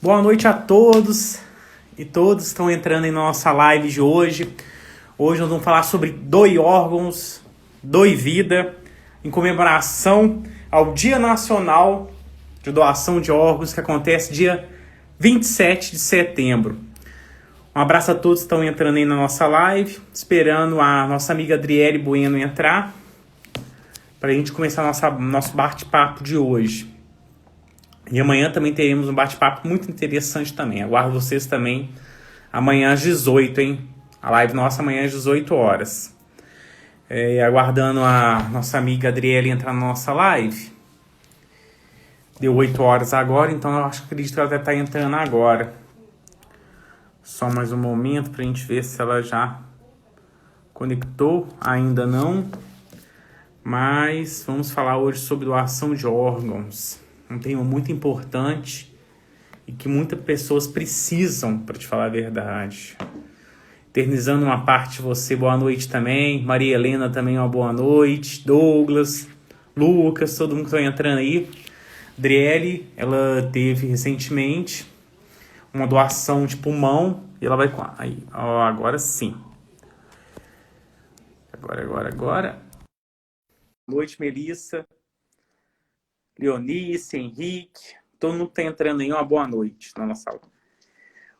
Boa noite a todos e todos que estão entrando em nossa live de hoje. Hoje nós vamos falar sobre doe órgãos, doe vida, em comemoração ao Dia Nacional de Doação de Órgãos, que acontece dia 27 de setembro. Um abraço a todos que estão entrando aí na nossa live, esperando a nossa amiga Adriele Bueno entrar, para a gente começar nosso bate-papo de hoje. E amanhã também teremos um bate-papo muito interessante também. Aguardo vocês também amanhã às 18, hein? A live nossa amanhã às 18 horas. Aguardando a nossa amiga Adriele entrar na nossa live. Deu 8 horas agora, então eu acredito que ela deve estar entrando agora. Só mais um momento para a gente ver se ela já conectou. Ainda não. Mas vamos falar hoje sobre doação de órgãos. Um tema muito importante e que muitas pessoas precisam, para te falar a verdade. Eternizando uma parte de você, boa noite também. Maria Helena também, uma boa noite. Douglas, Lucas, todo mundo que está entrando aí. Adriele, ela teve recentemente uma doação de pulmão e ela vai... Aí, ó, agora sim. Agora. Boa noite, Melissa. Leonice, Henrique, todo mundo que está entrando aí, uma boa noite na nossa aula.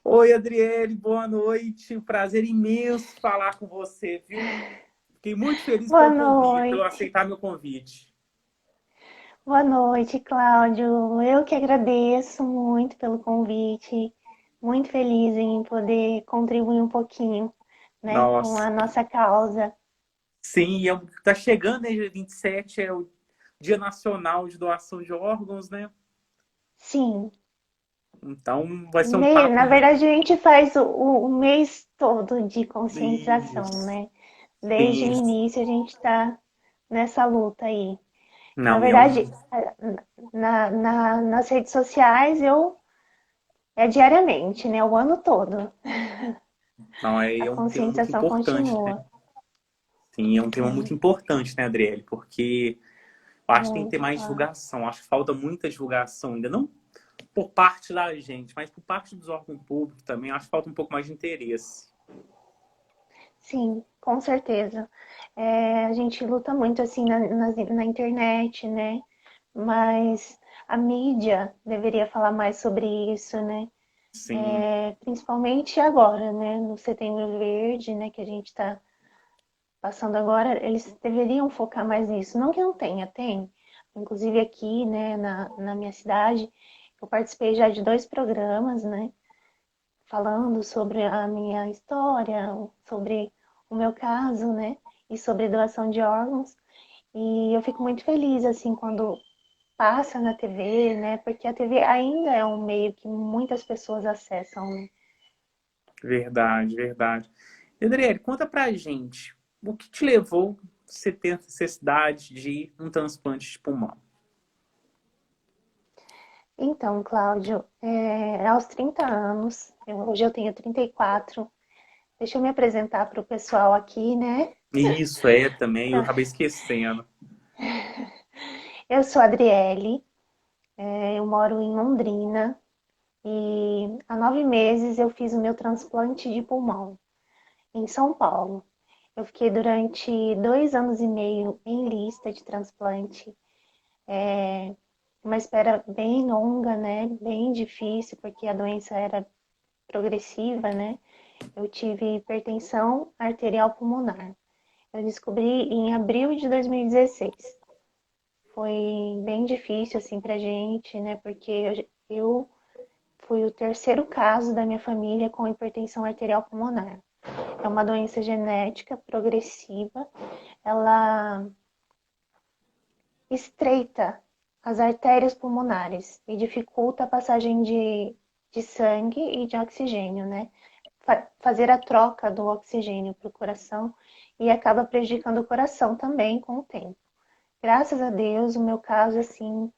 Oi, Adriele, boa noite. Prazer imenso falar com você, viu? Fiquei muito feliz Boa pelo noite. aceitar meu convite. Boa noite, Cláudio. Eu que agradeço muito pelo convite. Muito feliz em poder contribuir um pouquinho, né, com Nossa, a nossa causa. sim, tá chegando, né, dia 27, é o Dia Nacional de Doação de Órgãos, né? Sim, Então vai ser um papo na muito... verdade a gente faz o mês todo de conscientização, Isso, né? Desde o sim. início a gente está nessa luta aí. Na Não, verdade, nas redes sociais é diariamente, né? O ano todo. não, A é um tema muito conscientização importante, né? continua. Sim, é um tema Sim, muito importante, né, Adriele? Porque eu acho que tem que ter muito, mais claro. divulgação. Acho que falta muita divulgação ainda. Não por parte da gente, mas por parte dos órgãos públicos também. Acho que falta um pouco mais de interesse. Sim, com certeza. A gente luta muito assim na internet, né? Mas a mídia deveria falar mais sobre isso, né? Sim, Principalmente agora, né? No Setembro Verde, né? Que a gente está passando agora, eles deveriam focar mais nisso. Não que não tenha, tem. Inclusive aqui, né? Na minha cidade, eu participei já de 2 programas, né? Falando sobre a minha história, sobre o meu caso, né? E sobre doação de órgãos. E eu fico muito feliz, assim, quando passa na TV, né? Porque a TV ainda é um meio que muitas pessoas acessam, né? verdade, verdade. E, Adriele, conta pra gente. O que te levou você ter a necessidade de um transplante de pulmão? Então, Cláudio, aos 30 anos, hoje eu tenho 34. Deixa eu me apresentar para o pessoal aqui, né? Isso é também, eu Pra- acabei esquecendo. Eu sou a Adriele, eu moro em Londrina, e há 9 meses eu fiz o meu transplante de pulmão em São Paulo. Eu fiquei durante 2 anos e meio em lista de transplante, uma espera bem longa, né? Bem difícil, porque a doença era progressiva, né? Eu tive hipertensão arterial pulmonar. Eu descobri em abril de 2016. Foi bem difícil assim pra gente, né? Porque eu fui o terceiro caso da minha família com hipertensão arterial pulmonar. É uma doença genética progressiva. Ela estreita as artérias pulmonares e dificulta a passagem de sangue e de oxigênio, né? Fazer a troca do oxigênio para o coração e acaba prejudicando o coração também com o tempo. Graças a Deus, o meu caso, assim,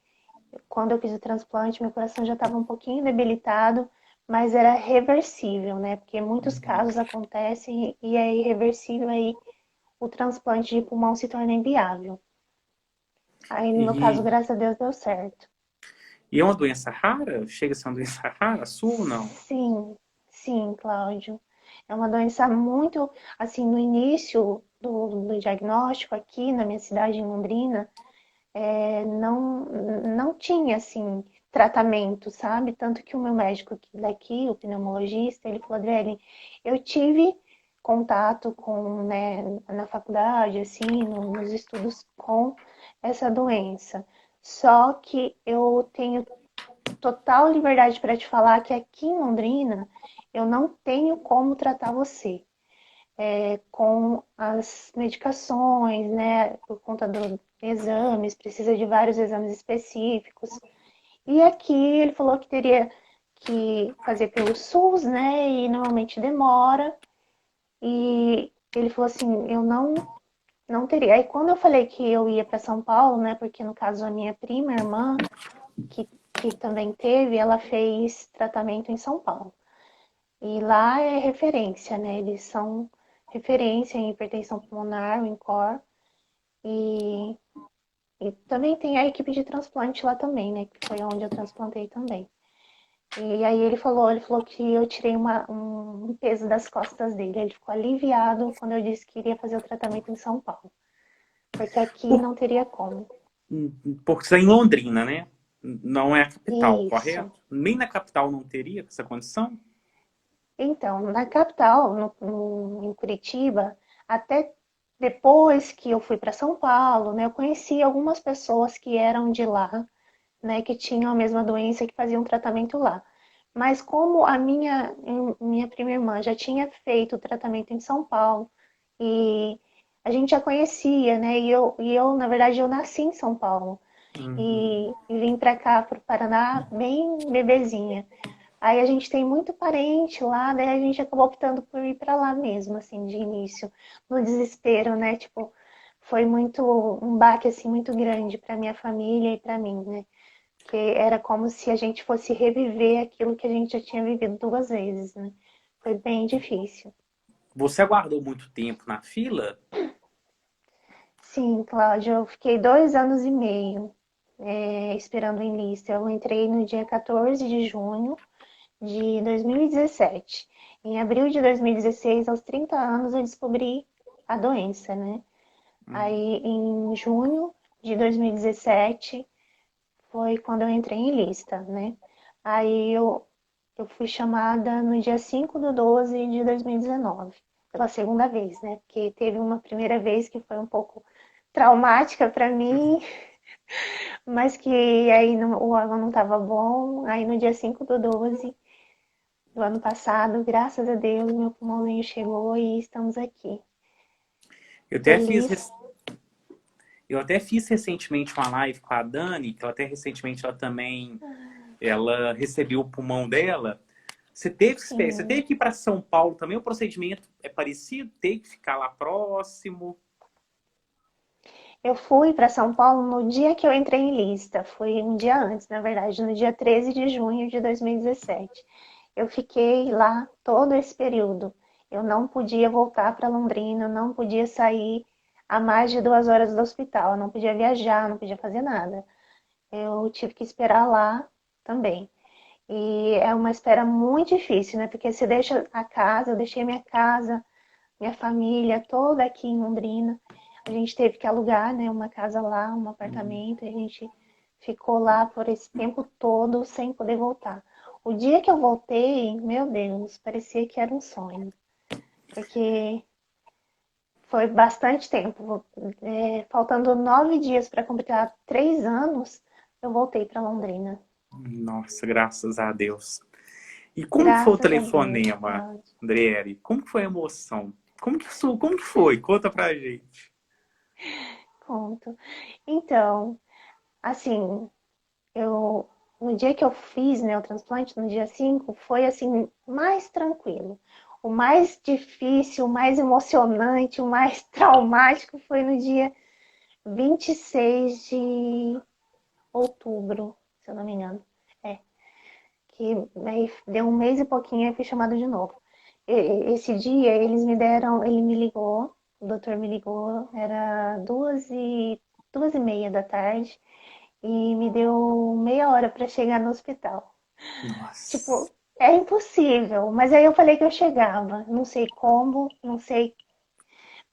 quando eu fiz o transplante, meu coração já estava um pouquinho debilitado, mas era reversível, né? Porque muitos casos acontecem e é irreversível, aí o transplante de pulmão se torna inviável. Aí, no meu caso, E, graças a Deus, deu certo. E é uma doença rara? Chega a ser uma doença rara, a sua ou não? Sim, sim, Cláudio. É uma doença muito, assim, no início do diagnóstico aqui na minha cidade, em Londrina, não tinha, assim, tratamento, sabe? Tanto que o meu médico daqui, o pneumologista, ele falou, Adriele, eu tive contato com, né, na faculdade, assim, nos estudos com essa doença. Só que eu tenho total liberdade para te falar que aqui em Londrina eu não tenho como tratar você com as medicações, né? Por conta dos exames, precisa de vários exames específicos. E aqui ele falou que teria que fazer pelo SUS, né? E normalmente demora. E ele falou assim, eu não teria. Aí quando eu falei que eu ia para São Paulo, né? Porque no caso a minha prima, irmã, que também teve, ela fez tratamento em São Paulo. E lá é referência, né? Eles são referência em hipertensão pulmonar, o INCOR. E, e também tem a equipe de transplante lá também, né? Que foi onde eu transplantei também. E aí ele falou que eu tirei um peso das costas dele. Ele ficou aliviado quando eu disse que iria fazer o tratamento em São Paulo. Porque aqui Por, não teria como. porque você está em Londrina, né? Não é a capital, Isso. correto? Nem na capital não teria essa condição? Então, na capital, em Curitiba, até depois que eu fui para São Paulo, né, eu conheci algumas pessoas que eram de lá, né, que tinham a mesma doença e que faziam tratamento lá. Mas como minha prima irmã já tinha feito o tratamento em São Paulo e a gente já conhecia, né, e eu na verdade, eu nasci em São Paulo Uhum. e vim para cá, para o Paraná, bem bebezinha. Aí a gente tem muito parente lá, daí a gente acabou optando por ir para lá mesmo, assim, de início, no desespero, né? Tipo, foi muito um baque assim muito grande para minha família e para mim, né? Que era como se a gente fosse reviver aquilo que a gente já tinha vivido duas vezes, né? Foi bem difícil. Você aguardou muito tempo na fila? Sim, Cláudia, eu fiquei 2 anos e meio esperando em lista. Eu entrei no dia 14 de junho de 2017. Em abril de 2016, aos 30 anos, eu descobri a doença, né? Hum. Aí, em junho de 2017, foi quando eu entrei em lista, né? Aí eu fui chamada no dia 5 de 12 de 2019, pela segunda vez, né? Porque teve uma primeira vez que foi um pouco traumática para mim, mas que aí o órgão não estava bom. Aí no dia 5 do 12 do ano passado, graças a Deus, meu pulmãozinho chegou e estamos aqui. Eu até fiz, Feliz. eu até fiz recentemente uma live com a Dani, que ela até recentemente ela recebeu o pulmão dela. Você teve Sim. que ir para São Paulo também? O procedimento é parecido? Tem que ficar lá próximo? Eu fui para São Paulo no dia que eu entrei em lista. Foi um dia antes, na verdade, no dia 13 de junho de 2017. Eu fiquei lá todo esse período. Eu não podia voltar para Londrina, não podia sair a mais de 2 horas do hospital, eu não podia viajar, não podia fazer nada. Eu tive que esperar lá também. E é uma espera muito difícil, né? Porque você deixa a casa, eu deixei minha casa, minha família toda aqui em Londrina. A gente teve que alugar, né, uma casa lá, um apartamento, e a gente ficou lá por esse tempo todo sem poder voltar. O dia que eu voltei, meu Deus, parecia que era um sonho, porque foi bastante tempo. Faltando 9 dias para completar 3 anos, eu voltei para Londrina. Nossa, graças a Deus. E como que foi o Graças a Deus, telefonema, Cláudio. Andriele? Como que foi a emoção? Como que foi? Conta pra gente. Conto. Então, assim, eu no dia que eu fiz, né, o transplante, no dia 5 foi assim mais tranquilo. O mais difícil, o mais emocionante, o mais traumático foi no dia 26 de outubro, se eu não me engano. É, que aí deu um mês e pouquinho e fui chamada de novo. Esse dia ele me ligou, o doutor me ligou, era 2h30 da tarde, e me deu meia hora para chegar no hospital. Nossa. Tipo, é impossível. Mas aí eu falei que eu chegava. Não sei como, não sei.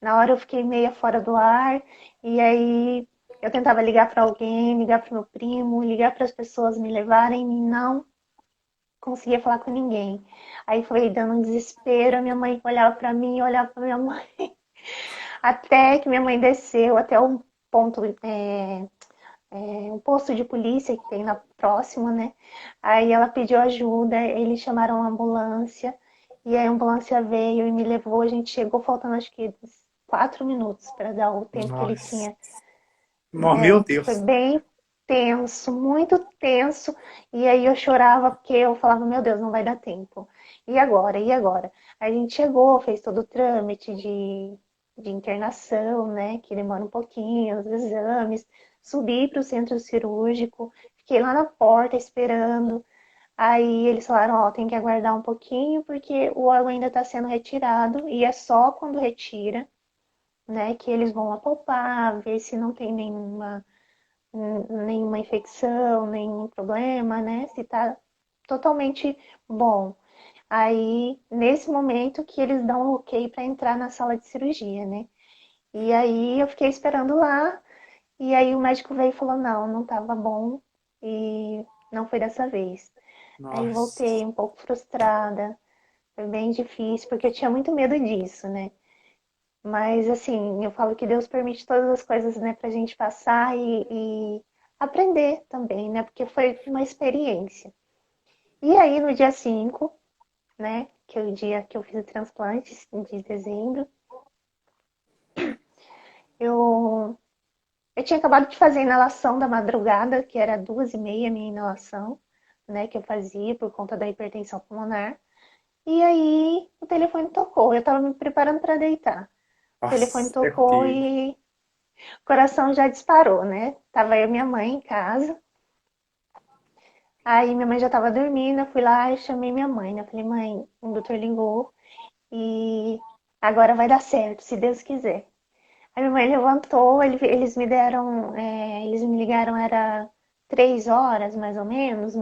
Na hora eu fiquei meia fora do ar. E aí eu tentava ligar para alguém, ligar para meu primo, ligar para as pessoas me levarem e não conseguia falar com ninguém. Aí foi dando um desespero. A minha mãe olhava para mim, eu olhava para minha mãe. Até que minha mãe desceu até um ponto um posto de polícia que tem na próxima, né? Aí ela pediu ajuda, eles chamaram a ambulância, e a ambulância veio e me levou. A gente chegou faltando acho que 4 minutos para dar o tempo que ele Nossa. tinha. Meu Foi Deus. bem tenso, muito tenso. E aí eu chorava porque eu falava, meu Deus, não vai dar tempo. E agora? E agora? Aí a gente chegou, fez todo o trâmite de internação, né? Que demora um pouquinho, os exames. Subi para o centro cirúrgico, fiquei lá na porta esperando. Aí eles falaram, ó, tem que aguardar um pouquinho porque o órgão ainda está sendo retirado e é só quando retira, né, que eles vão apalpar, ver se não tem nenhuma infecção, nenhum problema, né? Se tá totalmente bom. Aí, nesse momento que eles dão o ok para entrar na sala de cirurgia, né? E aí eu fiquei esperando lá, e aí o médico veio e falou: não, não tava bom, e não foi dessa vez. Aí voltei Nossa. um pouco frustrada, foi bem difícil, porque eu tinha muito medo disso, né? Mas assim, eu falo que Deus permite todas as coisas, né, pra gente passar e aprender também, né? Porque foi uma experiência. E aí no dia 5, né, que é o dia que eu fiz o transplante, de dezembro, eu, eu tinha acabado de fazer a inalação da madrugada, que era 2h30 a minha inalação, né, que eu fazia por conta da hipertensão pulmonar. E aí o telefone tocou, eu tava me preparando para deitar. O telefone Nossa, é tocou comigo. e o coração já disparou, né? Tava eu e minha mãe em casa. Aí minha mãe já tava dormindo, eu fui lá e chamei minha mãe, né? Falei, mãe, o doutor ligou e agora vai dar certo, se Deus quiser. Aí minha mãe levantou, eles me deram, eles me ligaram, era 3 horas mais ou menos,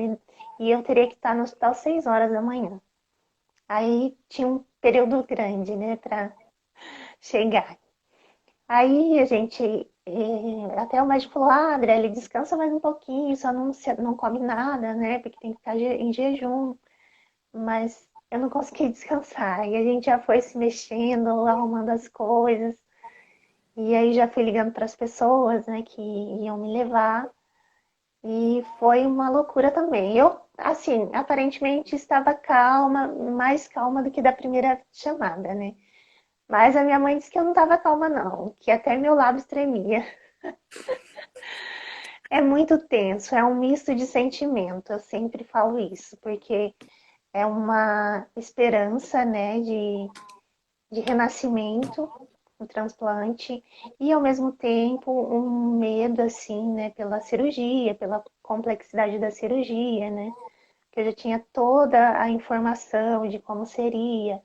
e eu teria que estar no hospital 6 horas da manhã. Aí tinha um período grande, né, pra chegar. Aí a gente, até o médico falou, Adriele, descansa mais um pouquinho, só não come nada, né? Porque tem que ficar em jejum. Mas eu não consegui descansar. E a gente já foi se mexendo, arrumando as coisas. E aí já fui ligando para as pessoas, né, que iam me levar. E foi uma loucura também. Eu, assim, aparentemente estava calma, mais calma do que da primeira chamada, né? Mas a minha mãe disse que eu não estava calma, não, que até meu lábio tremia. É muito tenso, é um misto de sentimento, eu sempre falo isso, porque é uma esperança, né, de renascimento, o transplante, e ao mesmo tempo um medo, assim, né, pela cirurgia, pela complexidade da cirurgia, né, que eu já tinha toda a informação de como seria,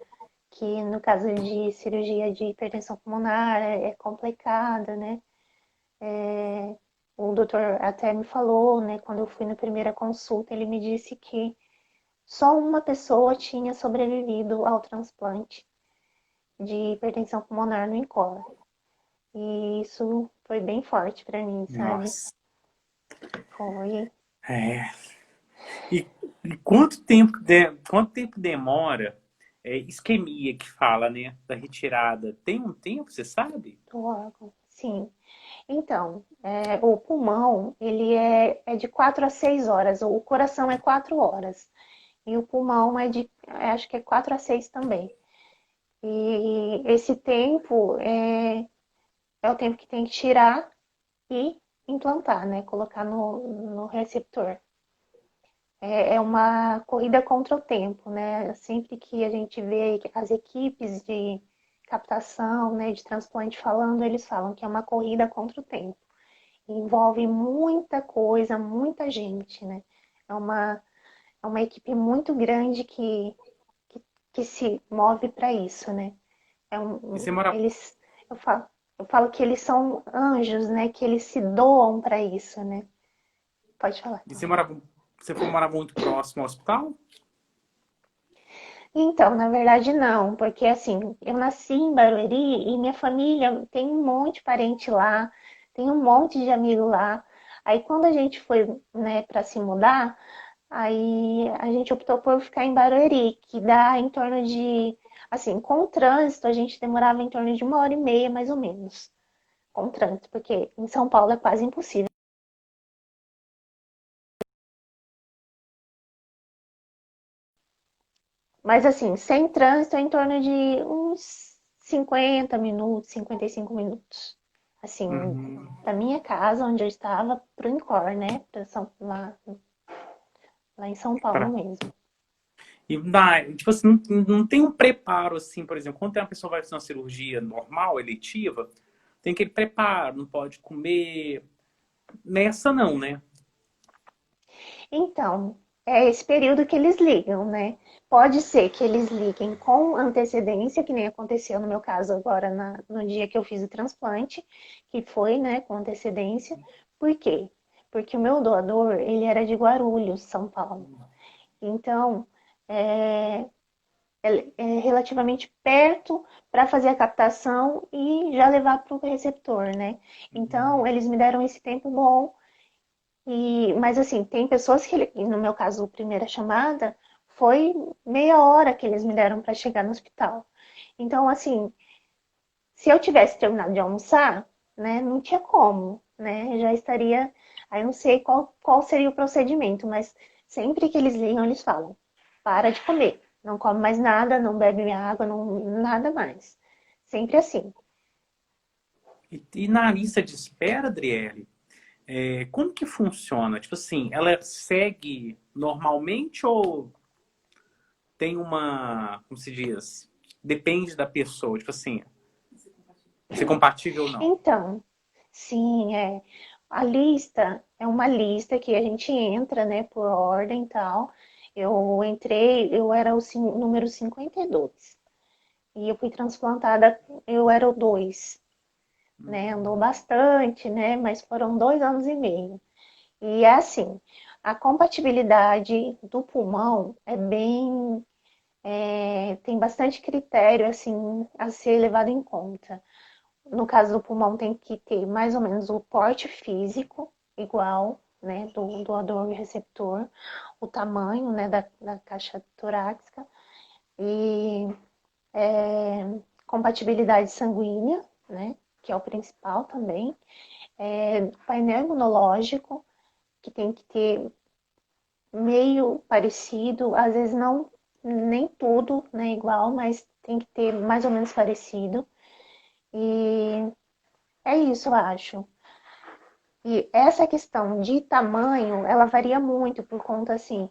que no caso de cirurgia de hipertensão pulmonar é complicada, né, o doutor até me falou, né, quando eu fui na primeira consulta, ele me disse que só uma pessoa tinha sobrevivido ao transplante de hipertensão pulmonar no INCOR. E isso foi bem forte para mim, sabe? Nossa. Foi. É. E, e quanto tempo demora isquemia que fala, né? Da retirada? Tem um tempo, você sabe? Do órgão. Sim. Então, o pulmão, ele é de 4 a 6 horas. O coração é 4 horas. E o pulmão acho que é 4 a 6 também. E esse tempo é o tempo que tem que tirar e implantar, né? Colocar no receptor. É uma corrida contra o tempo, né? Sempre que a gente vê as equipes de captação, né, de transplante falando, eles falam que é uma corrida contra o tempo. Envolve muita coisa, muita gente, né? É uma, é uma equipe muito grande que, que se move para isso, né? E você mora. Eles, eu falo que eles são anjos, né? Que eles se doam para isso, né? Pode falar. E você foi morar muito próximo ao hospital? Então, na verdade, não, porque assim, eu nasci em Barueri e minha família tem um monte de parente lá, tem um monte de amigo lá. Aí, quando a gente foi, né, para se mudar, aí a gente optou por ficar em Barueri, que dá em torno de, assim, com o trânsito, a gente demorava em torno de 1h30, mais ou menos, com o trânsito, porque em São Paulo é quase impossível. Mas assim, sem trânsito é em torno de uns 50 minutos, 55 minutos. Assim, Uhum. da minha casa, onde eu estava, pro Incor, né? Lá em São Paulo Pra- mesmo. E dá, tipo assim, não tem um preparo assim, por exemplo, quando uma pessoa vai fazer uma cirurgia normal, eletiva, tem aquele preparo, não pode comer. Nessa não, né? Então, é esse período que eles ligam, né? Pode ser que eles liguem com antecedência, que nem aconteceu no meu caso agora no dia que eu fiz o transplante, que foi, né, com antecedência. Por quê? Porque o meu doador, ele era de Guarulhos, São Paulo. Então, é, é relativamente perto para fazer a captação e já levar para o receptor, né? Então, eles me deram esse tempo bom. Mas assim, tem pessoas que, no meu caso, a primeira chamada foi meia hora que eles me deram para chegar no hospital. Então, assim, se eu tivesse terminado de almoçar, né, não tinha como, né? Eu já estaria. Aí eu não sei qual seria o procedimento, mas sempre que eles ligam, eles falam: para de comer, não come mais nada, não bebe água, não, nada mais. Sempre assim. E na lista de espera, Adriele, como que funciona? Tipo assim, ela segue normalmente ou tem uma, como se diz, depende da pessoa, tipo assim, ser compatível ou não? Então, sim, é. A lista é uma lista que a gente entra, né, por ordem e tal. Eu entrei, eu era o número 52. E eu fui transplantada, eu era o 2, né? Andou bastante, né? Mas foram 2 anos e meio. E é assim, a compatibilidade do pulmão é bem, tem bastante critério assim a ser levado em conta. No caso do pulmão, tem que ter mais ou menos o porte físico igual, né, do doador e receptor, o tamanho, né, da caixa torácica e compatibilidade sanguínea, né, que é o principal também, painel imunológico, que tem que ter meio parecido, às vezes não nem tudo, né, igual, mas tem que ter mais ou menos parecido. E é isso, eu acho. E essa questão de tamanho, ela varia muito por conta assim,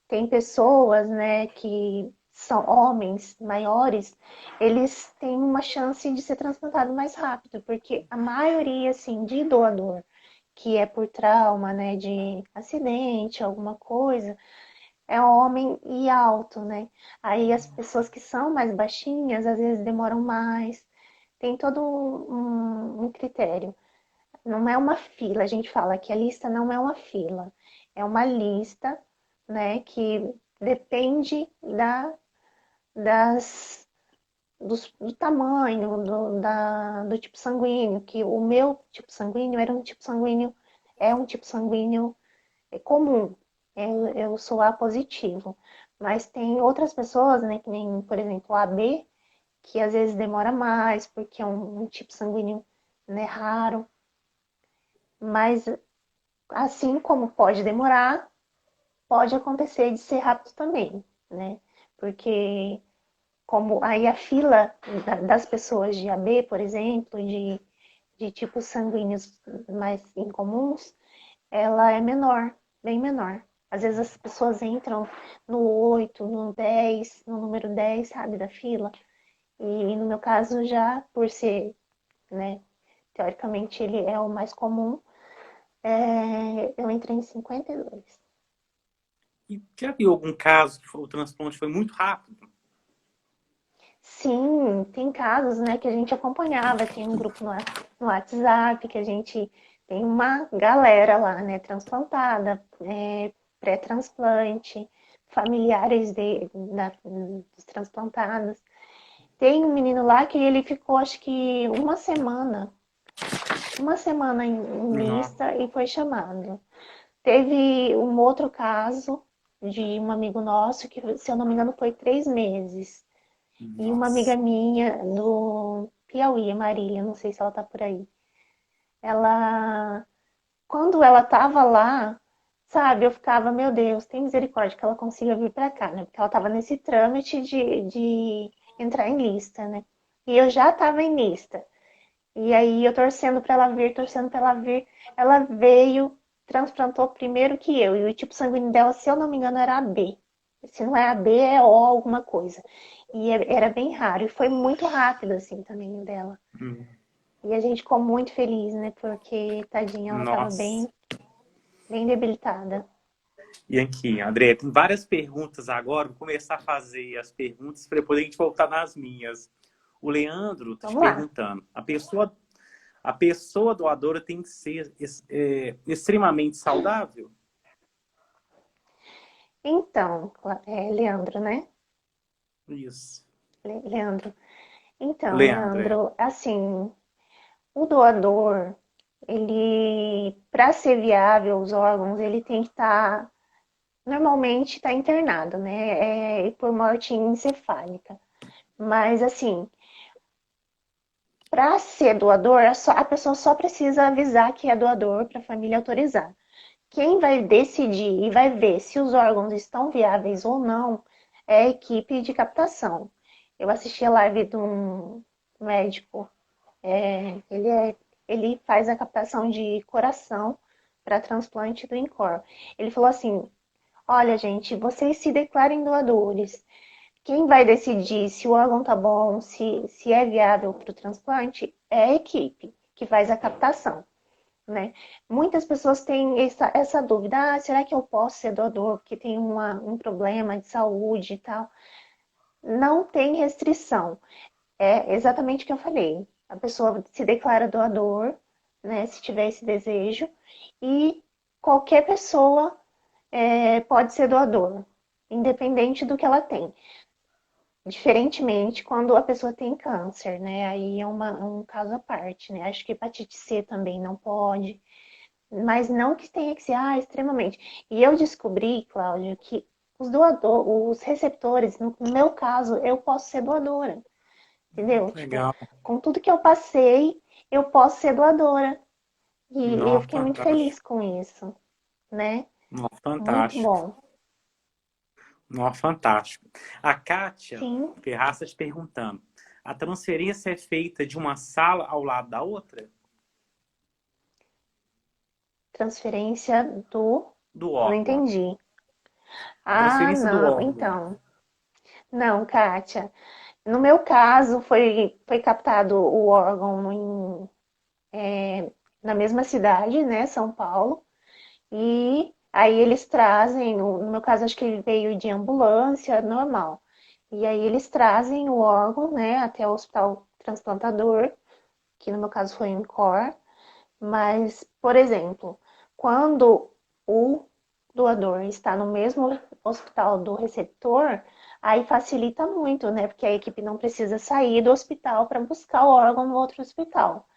tem pessoas, né, que são homens maiores, eles têm uma chance de ser transplantado mais rápido, porque a maioria assim de doador que é por trauma, né, de acidente, alguma coisa, é homem e alto, né? Aí as pessoas que são mais baixinhas, às vezes demoram mais. Tem todo um critério. Não é uma fila, a gente fala que a lista não é uma fila, é uma lista, né, que depende das, do tamanho, do tipo sanguíneo, que o meu tipo sanguíneo era um tipo sanguíneo, é um tipo sanguíneo comum, eu sou A positivo, mas tem outras pessoas, né, que nem, por exemplo, o AB, que às vezes demora mais, porque é um tipo sanguíneo, né, raro, mas assim como pode demorar, pode acontecer de ser rápido também, né? Porque como aí a fila das pessoas de AB, por exemplo, de tipos sanguíneos mais incomuns, ela é menor, bem menor. Às vezes as pessoas entram no 8, no 10, no número 10, sabe, da fila. E no meu caso, já por ser, né, teoricamente ele é o mais comum, eu entrei em 52. E já viu algum caso que o transplante foi muito rápido? Sim, tem casos, né, que a gente acompanhava, tem um grupo no WhatsApp que a gente tem uma galera lá, né, transplantada, pré-transplante, familiares dos transplantados. Tem um menino lá que ele ficou, acho que uma semana em Nossa, lista e foi chamado. Teve um outro caso de um amigo nosso que, se eu não me engano, foi 3 meses. E uma amiga nossa. minha do Piauí, Marília, não sei se ela tá por aí. Ela, quando ela tava lá, sabe, eu ficava, meu Deus, tem misericórdia que ela consiga vir pra cá, né? Porque ela tava nesse trâmite de entrar em lista, né? E eu já tava em lista. E aí eu torcendo pra ela vir, torcendo pra ela vir. Ela veio, transplantou primeiro que eu. E o tipo sanguíneo dela, se eu não me engano, era AB. Se não é AB, é O alguma coisa. E era bem raro. E foi muito rápido, assim, também o dela. Hum, E a gente ficou muito feliz, né? Porque, tadinha, ela tava Nossa. bem, bem debilitada. E aqui, André, tem várias perguntas agora. Vou começar a fazer as perguntas para depois a gente voltar nas minhas. O Leandro está te Vamos lá. perguntando: a pessoa doadora tem que ser extremamente saudável? Então, Leandro, né? Isso. Leandro. O Então, Leandro, é. Leandro, assim, o doador, ele, para ser viável os órgãos, ele tem que estar, normalmente está internado, né? Por morte encefálica. Mas assim, para ser doador, a pessoa só precisa avisar que é doador para a família autorizar. Quem vai decidir e vai ver se os órgãos estão viáveis ou não é a equipe de captação. Eu assisti a live de um médico. Ele faz a captação de coração para transplante do INCOR. Ele falou assim: olha, gente, vocês se declarem doadores. Quem vai decidir se o órgão tá bom, se é viável para o transplante, é a equipe que faz a captação, né? Muitas pessoas têm essa dúvida: será que eu posso ser doador porque tem um problema de saúde e tal? Não tem restrição. É exatamente o que eu falei. A pessoa se declara doador, né, se tiver esse desejo, e qualquer pessoa pode ser doador, independente do que ela tem. Diferentemente quando a pessoa tem câncer, né? Aí é um caso à parte, né? Acho que hepatite C também não pode, mas não que tenha que ser extremamente. E eu descobri, Cláudio, que os receptores, no meu caso, eu posso ser doadora. Entendeu? Tipo, Legal. com tudo que eu passei, eu posso ser doadora. E eu Não, fiquei muito fantástico. feliz com isso, né? Não, Muito fantástico. bom. Não, fantástico. A Kátia Sim, Ferraz está te perguntando: a transferência é feita de uma sala ao lado da outra? transferência do. Do Não órgão. entendi. A Ah, transferência do não. órgão. Então. Não, Kátia. No meu caso, foi captado o órgão na mesma cidade, né? São Paulo. E aí eles trazem, no meu caso, acho que ele veio de ambulância normal. E aí eles trazem o órgão, né, até o hospital transplantador, que no meu caso foi em Cor. Mas, por exemplo, quando o doador está no mesmo hospital do receptor, aí facilita muito, né? Porque a equipe não precisa sair do hospital para buscar o órgão no outro hospital.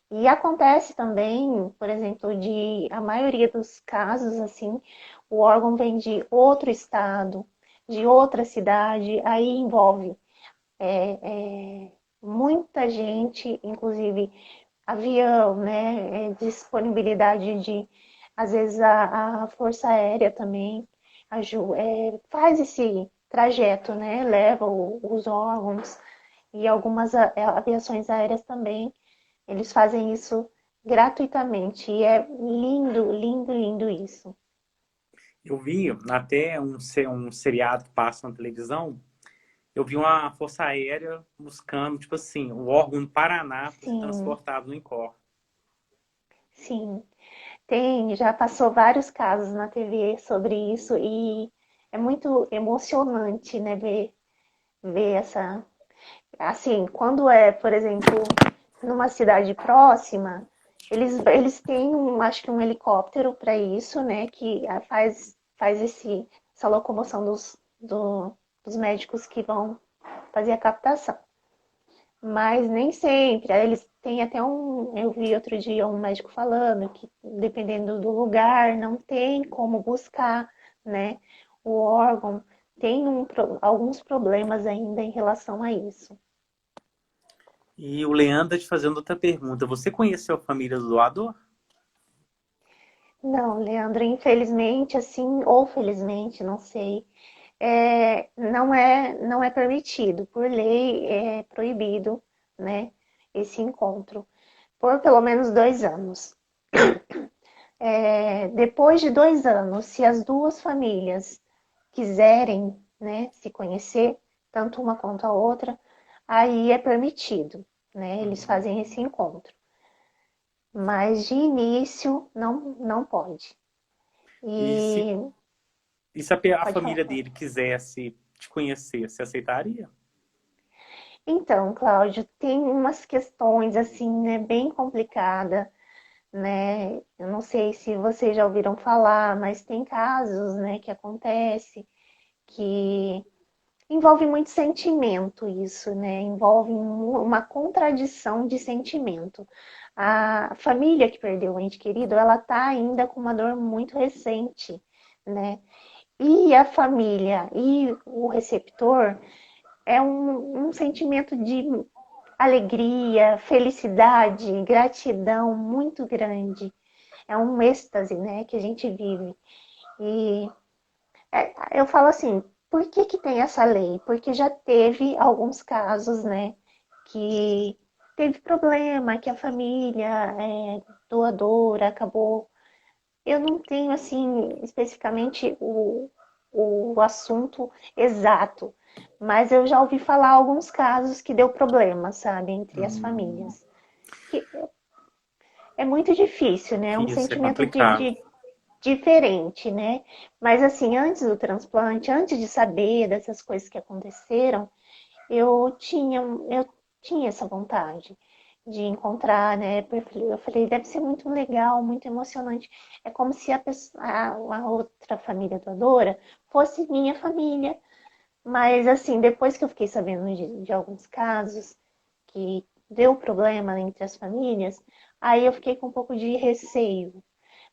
E acontece também, por exemplo, de a maioria dos casos, assim, o órgão vem de outro estado, de outra cidade, aí envolve muita gente, inclusive avião, né? Disponibilidade de, às vezes, a Força Aérea também faz esse trajeto, né? Leva os órgãos e algumas aviações aéreas também, eles fazem isso gratuitamente. E é lindo, lindo, lindo isso. Eu vi até um seriado que passa na televisão. Eu vi uma força aérea buscando, tipo assim, o órgão no Paraná para ser Sim, transportado no INCOR. sim. Já passou vários casos na TV sobre isso e é muito emocionante, né, ver assim, quando é, por exemplo, numa cidade próxima, Eles têm, acho que um helicóptero para isso, né? Que faz essa locomoção dos médicos que vão fazer a captação. Mas nem sempre. Aí eles têm até um. Eu vi outro dia um médico falando que, dependendo do lugar, não tem como buscar, né? O órgão tem alguns problemas ainda em relação a isso. E o Leandro te fazendo outra pergunta. Você conheceu a família do doador? Não, Leandro, infelizmente, assim, ou felizmente, não sei, não é permitido, por lei é proibido, né, esse encontro, por pelo menos 2 anos. Depois de 2 anos, se as duas famílias quiserem, né, se conhecer, tanto uma quanto a outra, aí é permitido, né, eles fazem esse encontro. Mas de início, não pode. E se, E e se a pode falar. família dele quisesse te conhecer, você aceitaria? Então, Cláudio, tem umas questões assim, né, bem complicada, né? Eu não sei se vocês já ouviram falar, mas tem casos, né, que acontece que envolve muito sentimento isso, né? Envolve uma contradição de sentimento. A família que perdeu o ente querido, ela tá ainda com uma dor muito recente, né? E a família e o receptor é um sentimento de alegria, felicidade, gratidão muito grande. É um êxtase, né, que a gente vive. E eu falo assim, por que que tem essa lei? Porque já teve alguns casos, né, que teve problema, que a família doadora acabou. Eu não tenho, assim, especificamente o assunto exato, mas eu já ouvi falar alguns casos que deu problema, sabe, entre as Hum, famílias. Que é muito difícil, né? É um isso é sentimento complicado. diferente, né? Mas assim, antes do transplante, antes de saber dessas coisas que aconteceram, eu tinha essa vontade de encontrar, né? Eu falei, deve ser muito legal, muito emocionante. É como se a outra família doadora fosse minha família. Mas assim, depois que eu fiquei sabendo de alguns casos que deu problema entre as famílias, aí eu fiquei com um pouco de receio.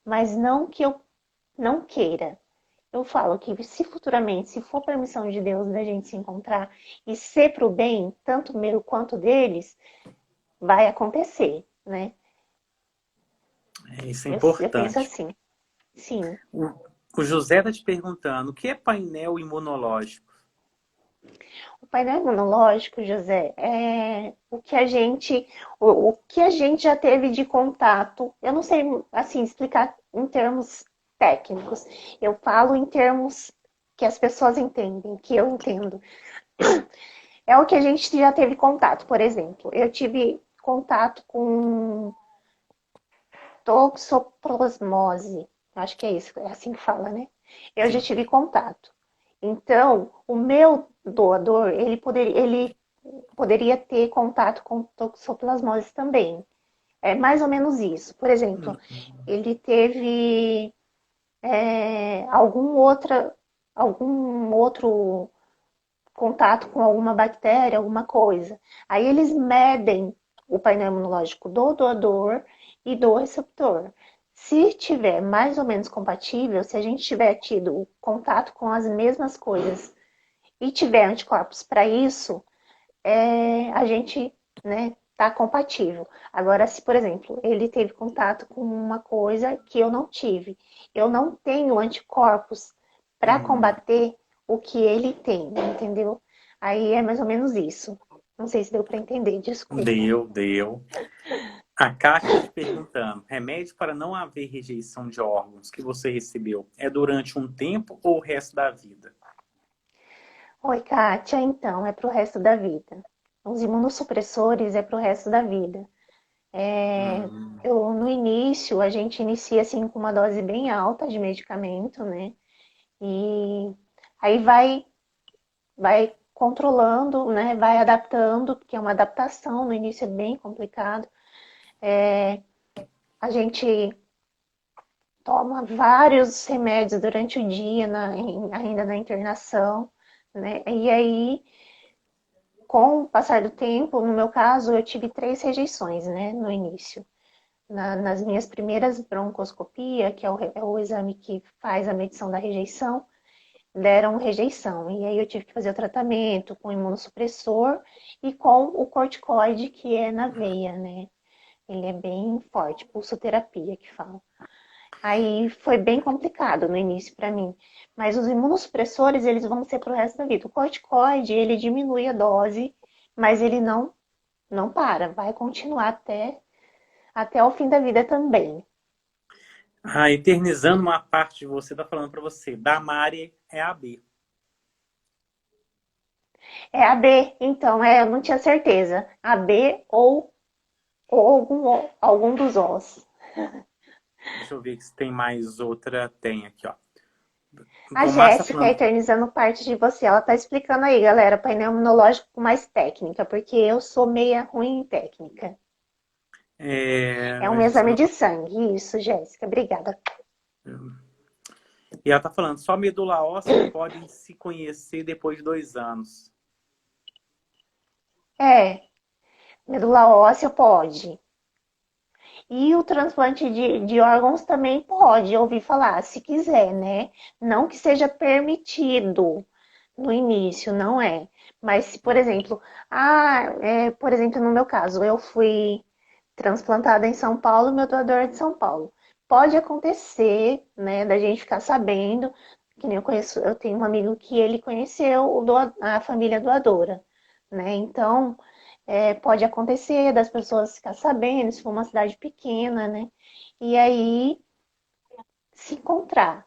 Mas não que eu não queira. Eu falo que se futuramente, se for permissão de Deus da gente se encontrar e ser para o bem, tanto meu quanto deles, vai acontecer, né? Isso é Eu penso importante. assim, sim. O, o José está te perguntando, o que é painel imunológico? O painel imunológico, José, é o que a gente já teve de contato. Eu não sei assim explicar em termos técnicos. Eu falo em termos que as pessoas entendem, que eu entendo. É o que a gente já teve contato. Por exemplo, eu tive contato com toxoplasmose. Acho que é isso, é assim que fala, né? Eu já Sim. tive contato. Então, o meu doador, ele poderia ter contato com toxoplasmose também. É mais ou menos isso. Por exemplo, ele teve algum outro contato com alguma bactéria, alguma coisa. Aí eles medem o painel imunológico do doador e do receptor. Se tiver mais ou menos compatível, se a gente tiver tido contato com as mesmas coisas e tiver anticorpos para isso, a gente, né, tá compatível. Agora, se, por exemplo, ele teve contato com uma coisa que eu não tive, eu não tenho anticorpos para Hum, combater o que ele tem, entendeu? Aí é mais ou menos isso. Não sei se deu para entender, desculpa. deu. A Kátia está te perguntando, remédio para não haver rejeição de órgãos que você recebeu é durante um tempo ou o resto da vida? Oi, Kátia, então, é pro resto da vida. Os imunossupressores é pro resto da vida. Hum, No início, a gente inicia assim com uma dose bem alta de medicamento, né? E aí vai controlando, né? Vai adaptando, porque é uma adaptação, no início é bem complicado. A gente toma vários remédios durante o dia, ainda na internação, né? E aí, com o passar do tempo, no meu caso, eu tive 3 rejeições, né, no início. Nas minhas primeiras broncoscopia, que é o exame que faz a medição da rejeição, deram rejeição. E aí eu tive que fazer o tratamento com imunossupressor e com o corticoide, que é na veia, né? Ele é bem forte, pulsoterapia que fala. Aí foi bem complicado no início para mim. Mas os imunossupressores, eles vão ser pro resto da vida. O corticoide, ele diminui a dose, mas ele não para, vai continuar até o fim da vida também. Ah, eternizando uma parte de você, tá falando pra você. Da Mari é a B. É a B, então, eu não tinha certeza. A B ou algum dos Os. Deixa eu ver se tem mais outra. Tem aqui, ó. A O Márcio tá Jéssica, falando. eternizando parte de você, ela tá explicando aí, galera, painel imunológico com mais técnica, porque eu sou meia ruim em técnica. É um A gente exame não- de sangue, isso, Jéssica, obrigada. E ela tá falando, só medula óssea podem se conhecer depois de 2 anos. É, medula óssea pode. E o transplante de órgãos também pode, eu ouvi falar, se quiser, né? Não que seja permitido no início, não é. Mas se, por exemplo, por exemplo, no meu caso, eu fui transplantada em São Paulo, meu doador é de São Paulo. Pode acontecer, né, da gente ficar sabendo, que nem eu tenho um amigo que ele conheceu a família doadora, né? Então, pode acontecer das pessoas ficar sabendo, se for uma cidade pequena, né? E aí se encontrar,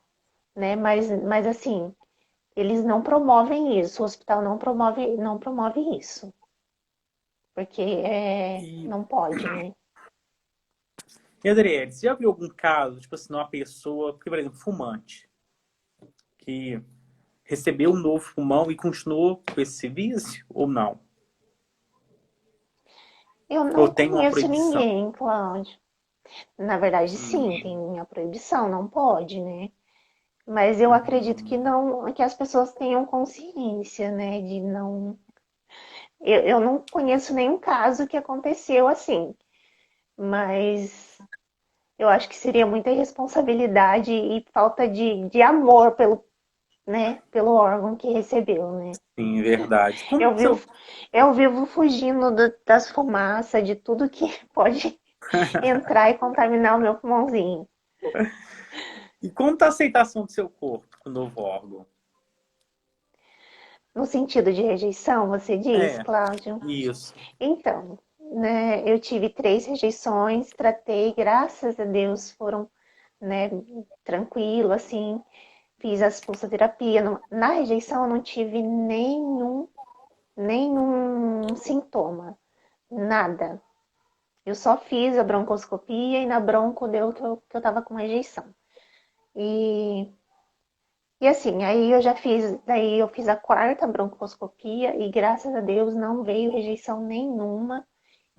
né? Mas assim, eles não promovem isso, o hospital não promove isso, porque E, não pode, né? e Adriele, você já viu algum caso, tipo assim, uma pessoa, porque, por exemplo, fumante, que recebeu um novo pulmão e continuou com esse vício ou não? Eu Ou não tem uma conheço proibição? ninguém, Cláudio. Na verdade, sim, Hum, tem a proibição, não pode, né? Mas eu acredito que hum, não, que as pessoas tenham consciência, né, de não. Eu não conheço nenhum caso que aconteceu assim, mas eu acho que seria muita irresponsabilidade e falta de amor pelo, né, pelo órgão que recebeu, né? sim, verdade. Como Eu que seu... vivo, eu vivo fugindo das fumaças, de tudo que pode entrar e contaminar o meu pulmãozinho. E como tá a aceitação do seu corpo com o novo órgão? No sentido de rejeição, você diz, É, Cláudio? isso. Então, né, eu tive 3 rejeições, tratei, graças a Deus foram, né, tranquilo, assim, fiz a expulsoterapia. Na rejeição eu não tive nenhum sintoma, nada. Eu só fiz a broncoscopia e na bronco deu que eu tava com rejeição. E, e assim, aí eu já fiz, daí eu fiz a 4ª broncoscopia e graças a Deus não veio rejeição nenhuma.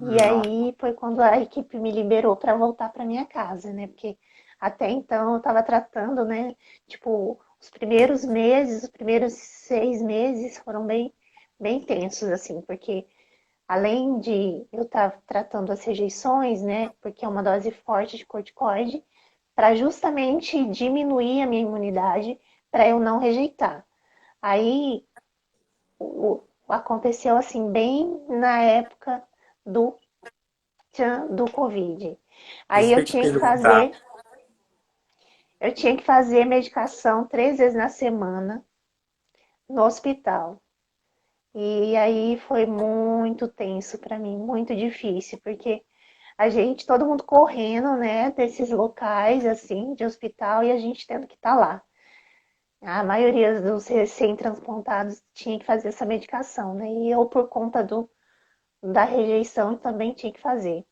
E Não. aí foi quando a equipe me liberou para voltar para minha casa, né? Porque até então eu estava tratando, né? Tipo, os primeiros meses, os primeiros 6 meses foram bem tensos, assim, porque além de eu estar tratando as rejeições, né? Porque é uma dose forte de corticoide, para justamente diminuir a minha imunidade, para eu não rejeitar. Aí aconteceu assim, bem na época do do Covid. Aí Isso que eu ia te perguntar. eu tinha que fazer medicação 3 vezes na semana no hospital. E aí foi muito tenso para mim, muito difícil, porque todo mundo correndo, né, desses locais assim, de hospital e a gente tendo que estar lá. A maioria dos recém-transplantados tinha que fazer essa medicação, né? E eu, por conta da rejeição, também tinha que fazer.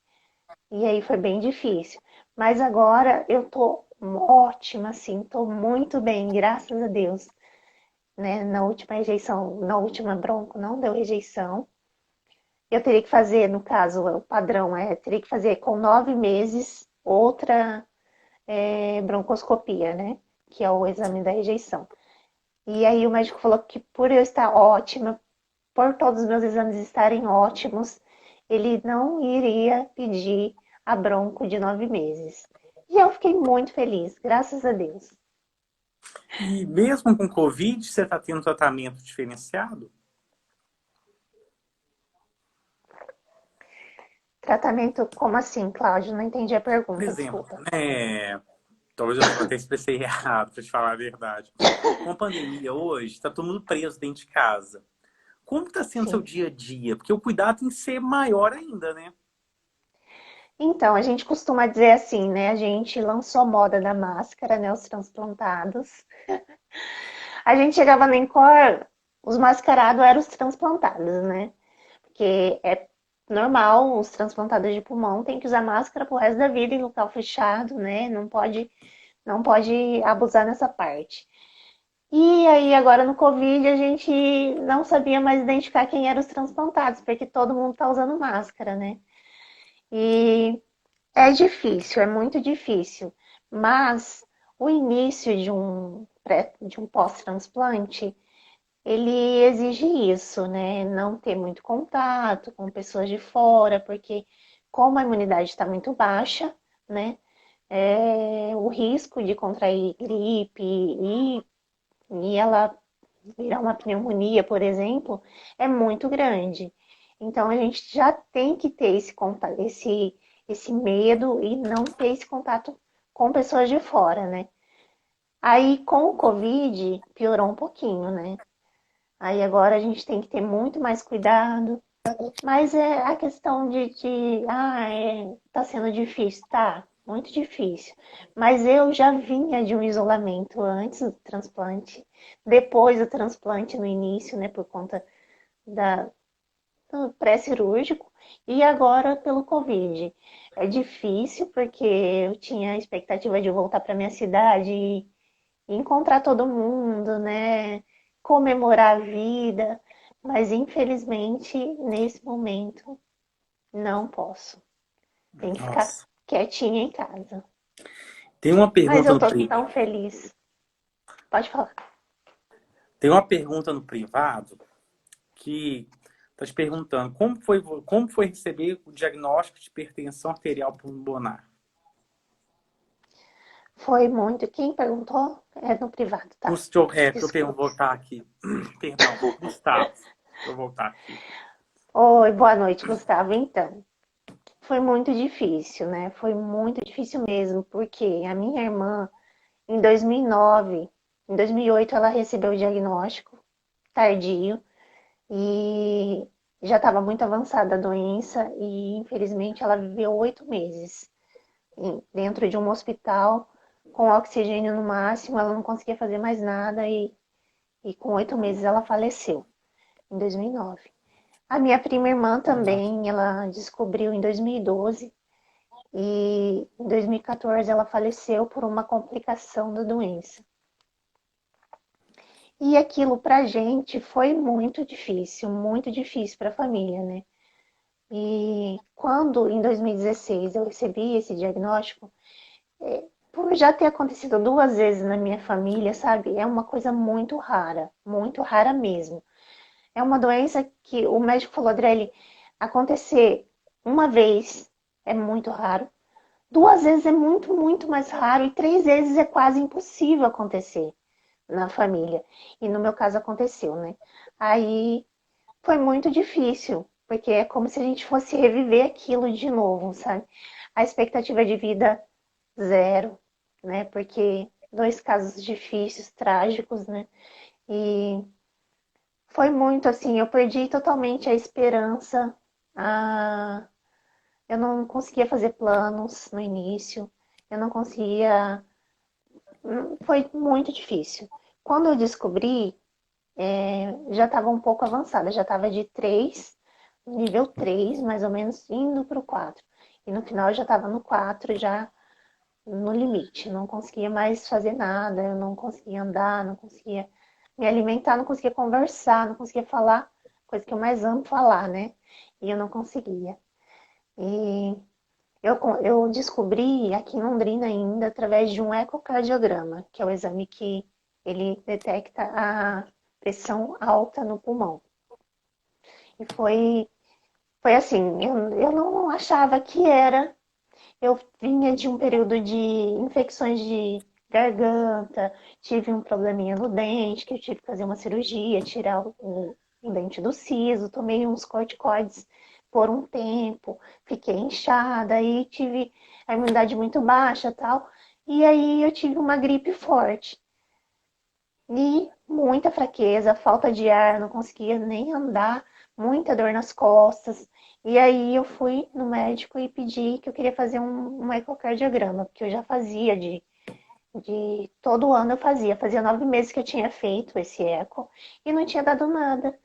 E aí foi bem difícil. Mas agora eu tô ótima, assim, tô muito bem, graças a Deus. Né? Na última rejeição, na última bronco, não deu rejeição. Eu teria que fazer, no caso, o padrão teria que fazer com 9 meses outra broncoscopia, né? Que é o exame da rejeição. E aí o médico falou que por eu estar ótima, por todos os meus exames estarem ótimos, ele não iria pedir a bronco de 9 meses. E eu fiquei muito feliz, graças a Deus. E mesmo com Covid, você está tendo tratamento diferenciado? Tratamento, como assim, Cláudio? Não entendi a Por pergunta, exemplo, desculpa. né? Talvez eu até expressei errado, para te falar a verdade. Com a pandemia hoje, está todo mundo preso dentro de casa. Como está sendo seu Sim. dia a dia? Porque o cuidado tem que ser maior ainda, né? Então, a gente costuma dizer assim, né? A gente lançou moda da máscara, né? Os transplantados. A gente chegava no Encore, os mascarados eram os transplantados, né? Porque é normal, os transplantados de pulmão têm que usar máscara pro resto da vida em local fechado, né? Não pode abusar nessa parte. E aí, agora no Covid, a gente não sabia mais identificar quem eram os transplantados, porque todo mundo tá usando máscara, né? E é difícil, é muito difícil. Mas o início de um pós-transplante, ele exige isso, né? Não ter muito contato com pessoas de fora, porque como a imunidade está muito baixa, né? O risco de contrair gripe e ela virar uma pneumonia, por exemplo, é muito grande. Então a gente já tem que ter esse contato, esse medo e não ter esse contato com pessoas de fora, né? Aí com o Covid piorou um pouquinho, né? Aí agora a gente tem que ter muito mais cuidado. Mas é a questão tá sendo difícil, tá? Muito difícil. Mas eu já vinha de um isolamento antes do transplante, depois do transplante no início, né, por conta do pré-cirúrgico, e agora pelo Covid. É difícil porque eu tinha a expectativa de voltar para minha cidade e encontrar todo mundo, né? Comemorar a vida, mas infelizmente nesse momento não posso. Tem que ficar Nossa. quietinha em casa. Tem uma Mas pergunta eu no tô pri- tão feliz. Pode falar. Tem uma pergunta no privado que está te perguntando como foi receber o diagnóstico de hipertensão arterial pulmonar? Foi muito. Quem perguntou é no privado, tá? Deixa eu Desculpa. voltar aqui. Perdão, Gustavo. Deixa eu voltar aqui. Oi, boa noite, Gustavo. Então, foi muito difícil, né? Foi muito difícil mesmo, porque a minha irmã, em 2009, em 2008, ela recebeu o diagnóstico tardio e já estava muito avançada a doença e infelizmente ela viveu 8 meses dentro de um hospital com oxigênio no máximo, ela não conseguia fazer mais nada e com 8 meses ela faleceu em 2009. A minha prima irmã também, ela descobriu em 2012 e em 2014 ela faleceu por uma complicação da doença. E aquilo pra gente foi muito difícil para a família, né? E quando em 2016 eu recebi esse diagnóstico, por já ter acontecido 2 vezes na minha família, sabe? É uma coisa muito rara mesmo. É uma doença que o médico falou, Adriele, acontecer uma vez é muito raro, 2 vezes é muito mais raro e 3 vezes é quase impossível acontecer na família. E no meu caso aconteceu, né? Aí foi muito difícil, porque é como se a gente fosse reviver aquilo de novo, sabe? A expectativa de vida zero, né? Porque 2 casos difíceis, trágicos, né? E foi muito assim, eu perdi totalmente a esperança, a... eu não conseguia fazer planos no início, eu não conseguia. Foi muito difícil. Quando eu descobri, já estava um pouco avançada, já estava de 3, nível 3, mais ou menos, indo para o 4. E no final eu já estava no 4, já no limite. Não conseguia mais fazer nada, eu não conseguia andar, não conseguia me alimentar, não conseguia conversar, não conseguia falar, coisa que eu mais amo falar, né? E eu não conseguia. E Eu descobri aqui em Londrina ainda através de um ecocardiograma, que é o exame que ele detecta a pressão alta no pulmão. E foi assim, eu não achava que era. Eu vinha de um período de infecções de garganta, tive um probleminha no dente, que eu tive que fazer uma cirurgia, tirar o dente do siso, tomei uns corticoides por um tempo, fiquei inchada, aí tive a imunidade muito baixa tal. E aí eu tive uma gripe forte. E muita fraqueza, falta de ar, não conseguia nem andar, muita dor nas costas. E aí eu fui no médico e pedi que eu queria fazer um ecocardiograma, porque eu já fazia de todo ano eu fazia. Fazia 9 meses que eu tinha feito esse eco e não tinha dado nada.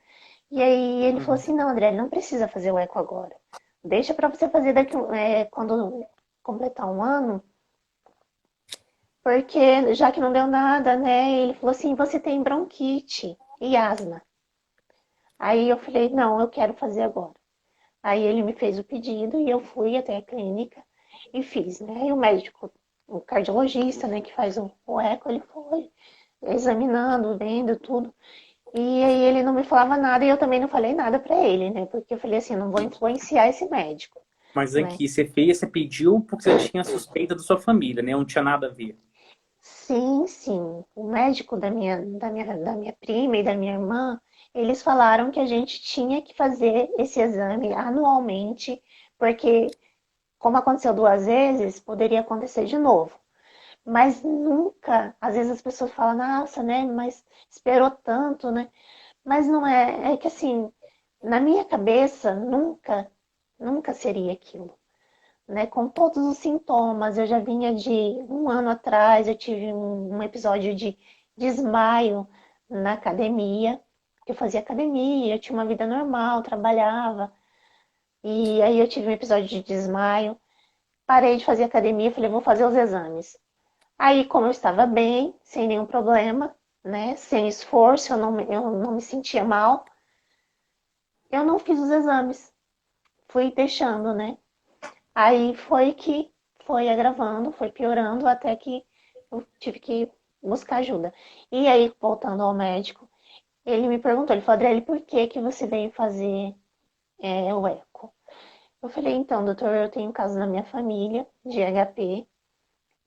E aí ele falou Uhum. assim, não, André, não precisa fazer o eco agora. Deixa para você fazer daqui quando completar um ano, porque já que não deu nada, né? Ele falou assim, você tem bronquite e asma. Aí eu falei, não, eu quero fazer agora. Aí ele me fez o pedido e eu fui até a clínica e fiz, né? E o médico, o cardiologista, né, que faz o eco, ele foi examinando, vendo tudo. E aí ele não me falava nada e eu também não falei nada para ele, né? Porque eu falei assim, não vou influenciar esse médico, Mas né? aqui, você pediu porque você tinha suspeita da sua família, né? Não tinha nada a ver. Sim, sim. O médico da minha prima e da minha irmã, eles falaram que a gente tinha que fazer esse exame anualmente, porque, como aconteceu 2 vezes, poderia acontecer de novo. Mas nunca, às vezes as pessoas falam, nossa, né? Mas esperou tanto, né? Mas não é, é que assim, na minha cabeça, nunca seria aquilo, né? Com todos os sintomas. Eu já vinha de um ano atrás, eu tive um episódio de desmaio na academia. Eu fazia academia, eu tinha uma vida normal, trabalhava. E aí eu tive um episódio de desmaio. Parei de fazer academia, falei, vou fazer os exames. Aí, como eu estava bem, sem nenhum problema, né? Sem esforço, eu não me sentia mal, eu não fiz os exames. Fui deixando, né? Aí foi que foi agravando, foi piorando, até que eu tive que buscar ajuda. E aí, voltando ao médico, ele me perguntou, ele falou, Adriele, por que que você veio fazer o eco? Eu falei, então, doutor, eu tenho um caso na minha família de HP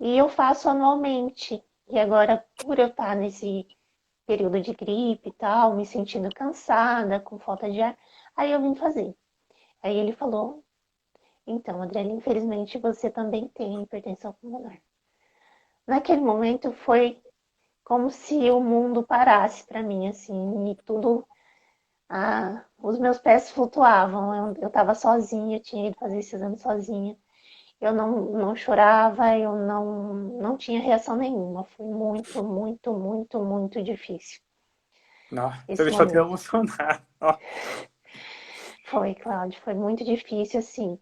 e eu faço anualmente. E agora, por eu estar nesse período de gripe e tal, me sentindo cansada, com falta de ar, aí eu vim fazer. Aí ele falou, então, Adriele, infelizmente você também tem hipertensão pulmonar. Naquele momento foi como se o mundo parasse para mim, assim, e tudo, os meus pés flutuavam. Eu estava sozinha, eu tinha ido fazer esse exame sozinha. Eu não chorava, eu não tinha reação nenhuma. Foi muito, muito, muito, muito difícil Não, você esse deixou até momento. emocionado. Ó. Foi, Cláudio, foi muito difícil, assim.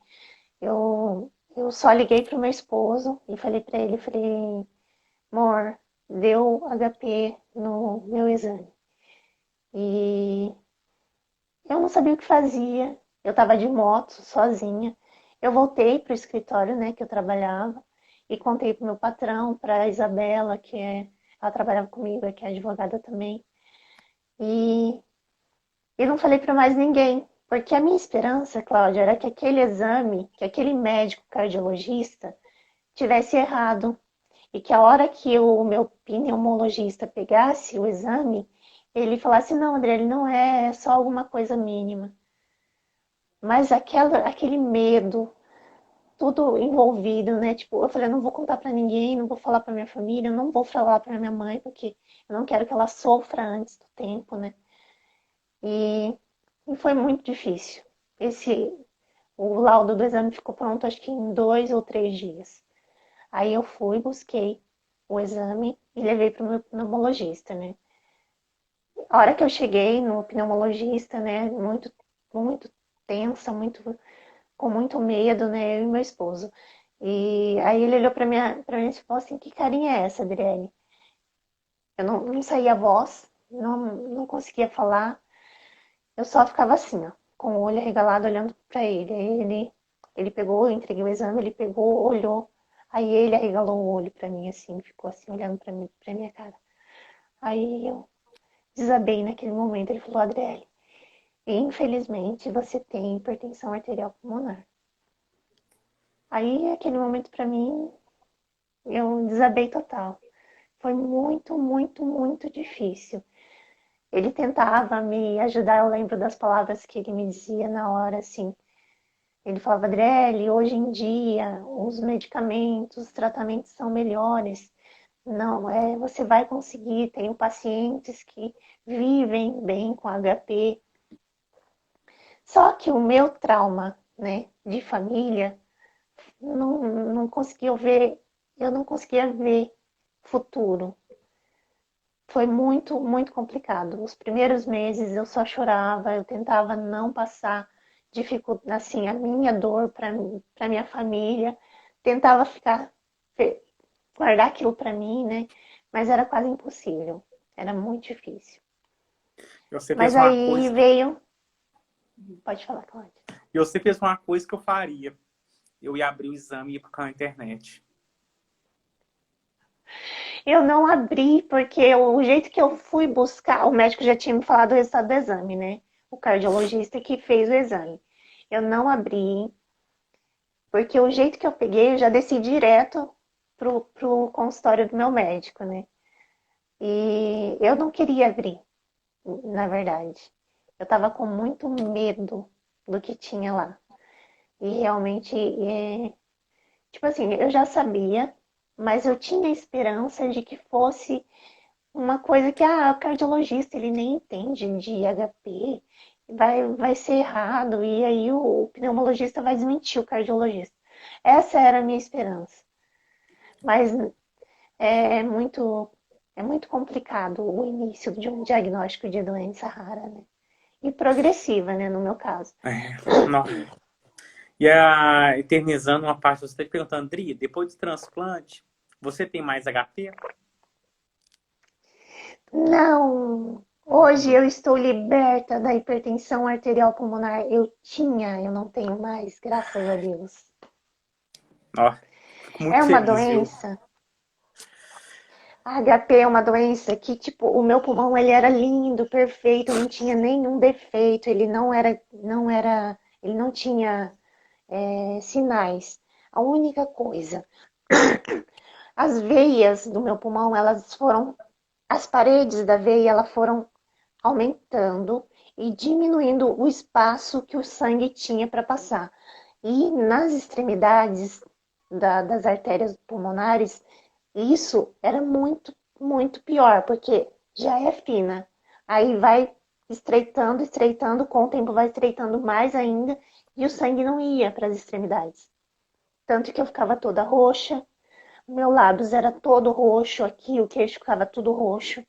Eu só liguei pro meu esposo e falei para ele, falei, amor, deu HP no meu exame. E eu não sabia o que fazia. Eu estava de moto, sozinha. Eu voltei pro escritório, né, que eu trabalhava, e contei pro meu patrão, pra Isabela, ela trabalhava comigo, que é advogada também. E, e não falei para mais ninguém, porque a minha esperança, Cláudia, era que aquele exame, que aquele médico cardiologista tivesse errado e que a hora que o meu pneumologista pegasse o exame, ele falasse, não, André, ele não é só alguma coisa mínima. Mas aquele medo, tudo envolvido, né? Tipo, eu falei, eu não vou contar pra ninguém, não vou falar pra minha família, eu não vou falar pra minha mãe, porque eu não quero que ela sofra antes do tempo, né? E, e foi muito difícil. O laudo do exame ficou pronto, acho que em 2 ou 3 dias. Aí eu fui, busquei o exame e levei para o meu pneumologista, né? A hora que eu cheguei no pneumologista, né, muito, muito tensa, com muito medo, né, eu e meu esposo. E aí ele olhou para mim e falou assim, que carinha é essa, Adriele? Eu não saía a voz, não conseguia falar, eu só ficava assim, ó, com o olho arregalado olhando para ele. Aí ele Ele pegou, eu entreguei o exame, ele pegou, olhou. Aí ele arregalou o olho pra mim, assim, ficou assim, olhando pra minha cara. Aí eu desabei naquele momento. Ele falou, Adriele, infelizmente você tem hipertensão arterial pulmonar. Aí aquele momento pra mim, eu desabei total. Foi muito, muito, muito difícil. Ele tentava me ajudar, eu lembro das palavras que ele me dizia na hora, assim. Ele falava, Adriele, hoje em dia os medicamentos, os tratamentos são melhores. Não, você vai conseguir. Tenho pacientes que vivem bem com HP. Só que o meu trauma, né, de família, não conseguia ver, eu não conseguia ver futuro. Foi muito, muito complicado. Os primeiros meses eu só chorava, eu tentava não passar dificuldade, assim, a minha dor para minha família, tentava guardar aquilo para mim, né? Mas era quase impossível. Era muito difícil. Você fez Mas uma aí coisa, veio, pode falar, Cláudia. você fez uma coisa que eu faria. Eu ia abrir o exame e ia procurar na internet. Eu não abri porque o jeito que eu fui buscar, o médico já tinha me falado o resultado do exame, né? O cardiologista que fez o exame. Eu não abri, porque o jeito que eu peguei, eu já desci direto pro consultório do meu médico, né? E eu não queria abrir, na verdade. Eu tava com muito medo do que tinha lá. E realmente, tipo assim, eu já sabia, mas eu tinha esperança de que fosse uma coisa que o cardiologista ele nem entende de HP, vai ser errado, e aí o pneumologista vai desmentir o cardiologista. Essa era a minha esperança. Mas é muito, é muito complicado o início de um diagnóstico de doença rara, né? E progressiva, né, no meu caso. É, não. Eternizando uma parte, você está perguntando, Dri, depois do transplante, você tem mais HP? Não! Hoje eu estou liberta da hipertensão arterial pulmonar. Eu não tenho mais, graças a Deus. Ó, fico É muito uma feliz, viu? doença. A HP é uma doença que, tipo, o meu pulmão ele era lindo, perfeito, não tinha nenhum defeito, ele não tinha sinais. A única coisa, as veias do meu pulmão, as paredes da veia, elas foram aumentando e diminuindo o espaço que o sangue tinha para passar. E nas extremidades das artérias pulmonares, isso era muito, muito pior, porque já é fina. Aí vai estreitando, estreitando, com o tempo vai estreitando mais ainda, e o sangue não ia para as extremidades. Tanto que eu ficava toda roxa, meu lábio era todo roxo aqui, o queixo ficava tudo roxo.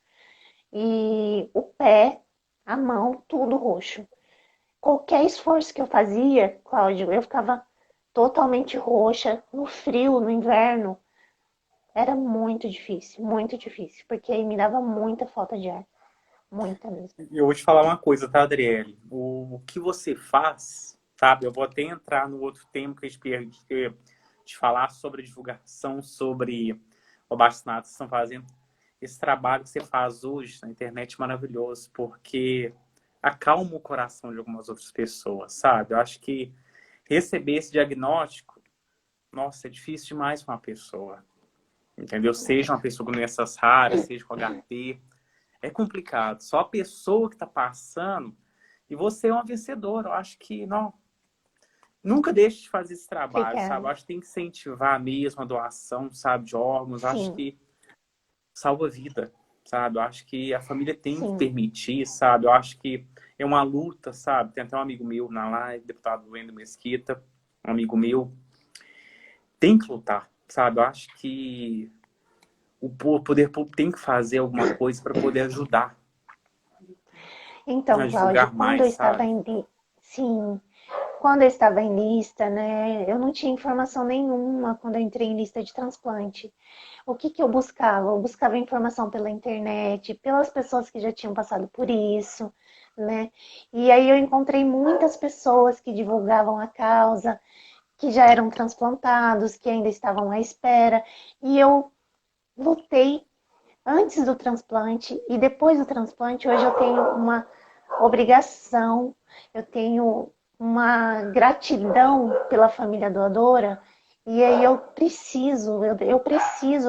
E o pé, a mão, tudo roxo. Qualquer esforço que eu fazia, Cláudio, eu ficava totalmente roxa, no frio, no inverno. Era muito difícil, porque aí me dava muita falta de ar. Muita mesmo. Eu vou te falar uma coisa, tá, Adriele? O que você faz, sabe? Eu vou até entrar no outro tema que a gente te falar sobre divulgação, sobre o abastinato que estão fazendo. Esse trabalho que você faz hoje na internet é maravilhoso, porque acalma o coração de algumas outras pessoas, sabe? Eu acho que receber esse diagnóstico, nossa, é difícil demais para uma pessoa, entendeu? Seja uma pessoa com doenças raras, seja com HP, é complicado. Só a pessoa que está passando, e você é uma vencedora. Eu acho que não, nunca deixe de fazer esse trabalho, sabe? Eu Obrigada. acho que tem que incentivar mesmo a doação, sabe, de órgãos. Eu acho Sim, que salva vida, sabe? Eu acho que a família tem que sim, permitir, sabe? Eu acho que é uma luta, sabe? Tem até um amigo meu na live, deputado Wendel Mesquita, um amigo meu, tem que lutar, sabe? Eu acho que o poder público tem que fazer alguma coisa para poder ajudar a Então, Cláudio, divulgar mais, sabe? sim, quando eu estava em lista, né, eu não tinha informação nenhuma quando eu entrei em lista de transplante. O que que eu buscava? Eu buscava informação pela internet, pelas pessoas que já tinham passado por isso, né? E aí eu encontrei muitas pessoas que divulgavam a causa, que já eram transplantados, que ainda estavam à espera. E eu lutei antes do transplante e depois do transplante. Hoje eu tenho uma obrigação, eu tenho uma gratidão pela família doadora. E aí eu preciso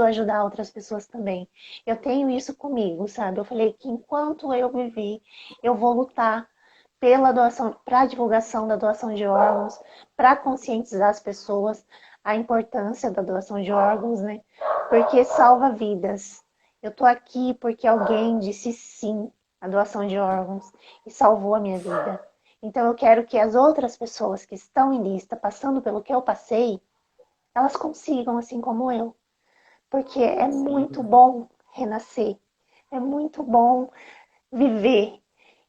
ajudar outras pessoas também. Eu tenho isso comigo, sabe? Eu falei que enquanto eu viver, eu vou lutar pela doação, para a divulgação da doação de órgãos, para conscientizar as pessoas a importância da doação de órgãos, né? Porque salva vidas. Eu tô aqui porque alguém disse sim à doação de órgãos e salvou a minha vida. Então eu quero que as outras pessoas que estão em lista, passando pelo que eu passei, elas consigam, assim como eu. Porque é muito Sim, bom renascer, é muito bom viver.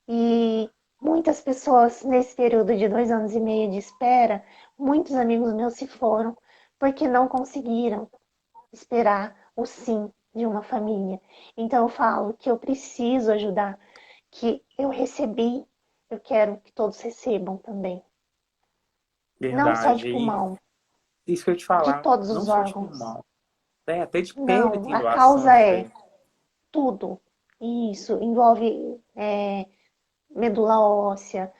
E muitas pessoas, nesse período de 2 anos e meio de espera, muitos amigos meus se foram porque não conseguiram esperar o sim de uma família. Então eu falo que eu preciso ajudar, que eu recebi, eu quero que todos recebam também. Não só de verdade. E pulmão, isso que eu ia te de falar, todos não os só de órgãos. pulmão, até de pele Não, tem a doação causa de é pele. tudo. Isso envolve medula óssea,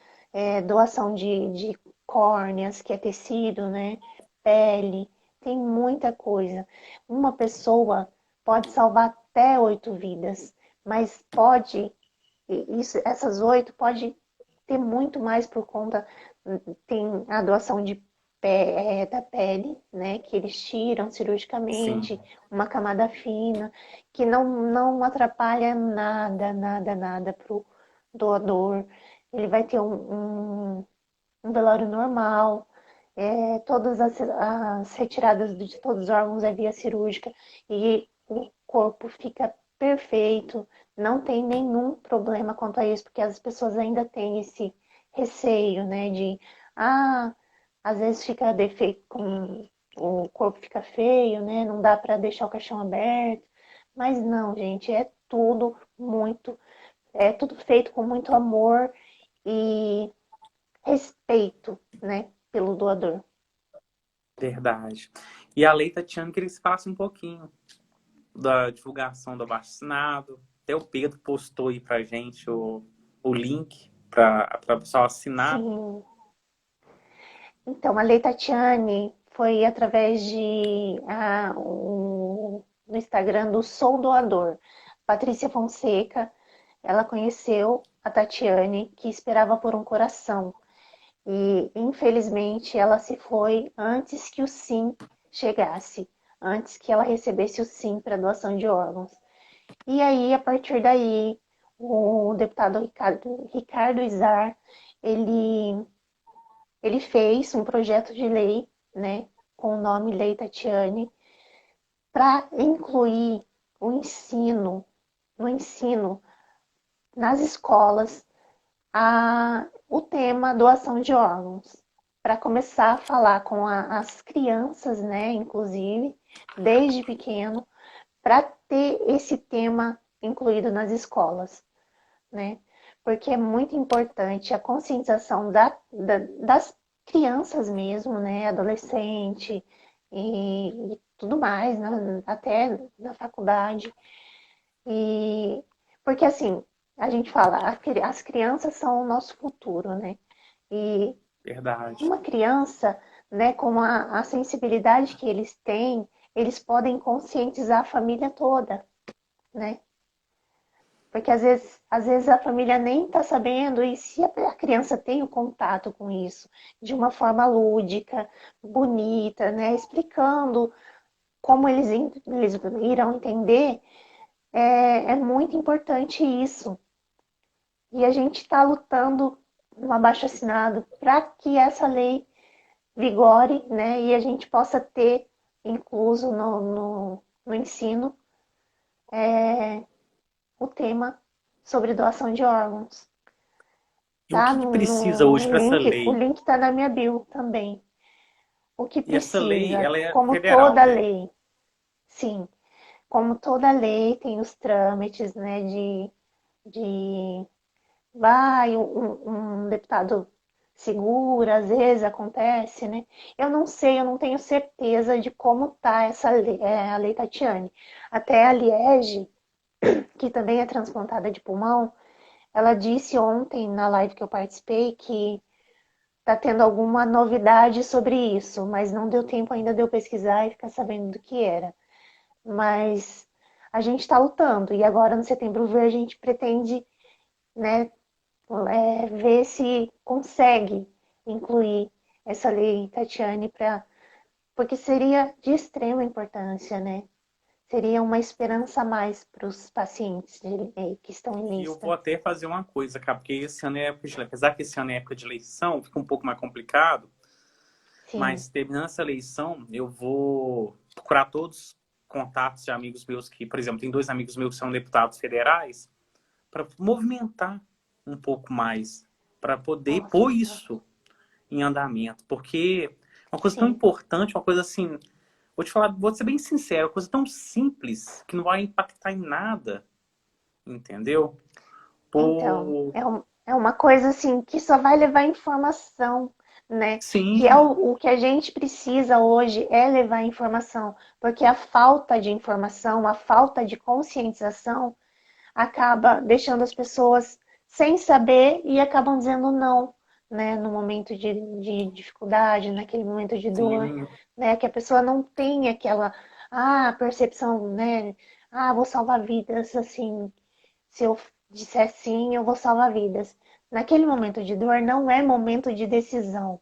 doação de córneas, que é tecido, né? Pele, tem muita coisa. Uma pessoa pode salvar até 8 vidas, mas essas 8 pode ter muito mais por conta, tem a doação da pele, né, que eles tiram Sim, cirurgicamente, uma camada fina, que não atrapalha nada, nada, nada pro doador. Ele vai ter um velório normal, todas as retiradas de todos os órgãos é via cirúrgica e o corpo fica perfeito, não tem nenhum problema quanto a isso, porque as pessoas ainda têm esse receio, né, de, ah, às vezes fica defeito, o corpo fica feio, né, não dá para deixar o caixão aberto, mas não, gente, é tudo feito com muito amor e respeito, né, pelo doador. verdade. E a Lei Tatiana queria que você falasse um pouquinho da divulgação do vacinado. Até o Pedro postou aí pra gente o link para o pessoal assinar. Sim. Então, a Lei Tatiane foi através no Instagram do Sou Doador. Patrícia Fonseca, ela conheceu a Tatiane, que esperava por um coração. E, infelizmente, ela se foi antes que o sim chegasse, antes que ela recebesse o sim para doação de órgãos. E aí, a partir daí, o deputado Ricardo Izar, ele ele fez um projeto de lei, né, com o nome Lei Tatiane, para incluir o ensino, no ensino nas escolas, o tema doação de órgãos, para começar a falar com as crianças, né, inclusive, desde pequeno, para ter esse tema incluído nas escolas, né? Porque é muito importante a conscientização das crianças mesmo, né? Adolescente e tudo mais, né? Até na faculdade. E porque assim, a gente fala, as crianças são o nosso futuro, né? E Verdade. uma criança, né, com a sensibilidade que eles têm, eles podem conscientizar a família toda, né? Porque às vezes a família nem está sabendo, e se a criança tem o contato com isso de uma forma lúdica, bonita, né, explicando como eles irão entender, é muito importante isso. E a gente está lutando no abaixo-assinado para que essa lei vigore, né, e a gente possa ter incluso no ensino o tema sobre doação de órgãos. E o Tá que precisa hoje para essa o lei? link tá na minha bio também. O que E essa lei, precisa, ela é como federal, toda né? lei, sim, como toda lei tem os trâmites, né, de vai um deputado segura, às vezes acontece, né? Eu não sei, eu não tenho certeza de como tá essa lei, a Lei Tatiane. Até a Liege, que também é transplantada de pulmão, ela disse ontem na live que eu participei que tá tendo alguma novidade sobre isso, mas não deu tempo ainda de eu pesquisar e ficar sabendo do que era. Mas a gente está lutando e agora no Setembro Verde a gente pretende, né, ver se consegue incluir essa lei Tatiane para, porque seria de extrema importância, né? Seria uma esperança a mais para os pacientes que estão em E eu vou lista. até fazer uma coisa, cara, porque esse ano é época de, apesar que esse ano é época de eleição, fica um pouco mais complicado, Sim, mas terminando essa eleição, eu vou procurar todos os contatos de amigos meus que, por exemplo, tem dois amigos meus que são deputados federais, para movimentar um pouco mais, para poder pôr nossa, isso em andamento, porque é uma coisa tão sim. importante, uma coisa assim, vou te falar, vou ser bem sincero, uma coisa tão simples que não vai impactar em nada, entendeu? Então, Por... é uma coisa assim que só vai levar informação, né? Que é Sim, o que a gente precisa hoje é levar informação, porque a falta de informação, a falta de conscientização acaba deixando as pessoas sem saber e acabam dizendo não, né? No momento de dificuldade, naquele momento de dor, sim, né? Que a pessoa não tem aquela percepção, né? Vou salvar vidas, assim, se eu disser sim, eu vou salvar vidas. Naquele momento de dor não é momento de decisão.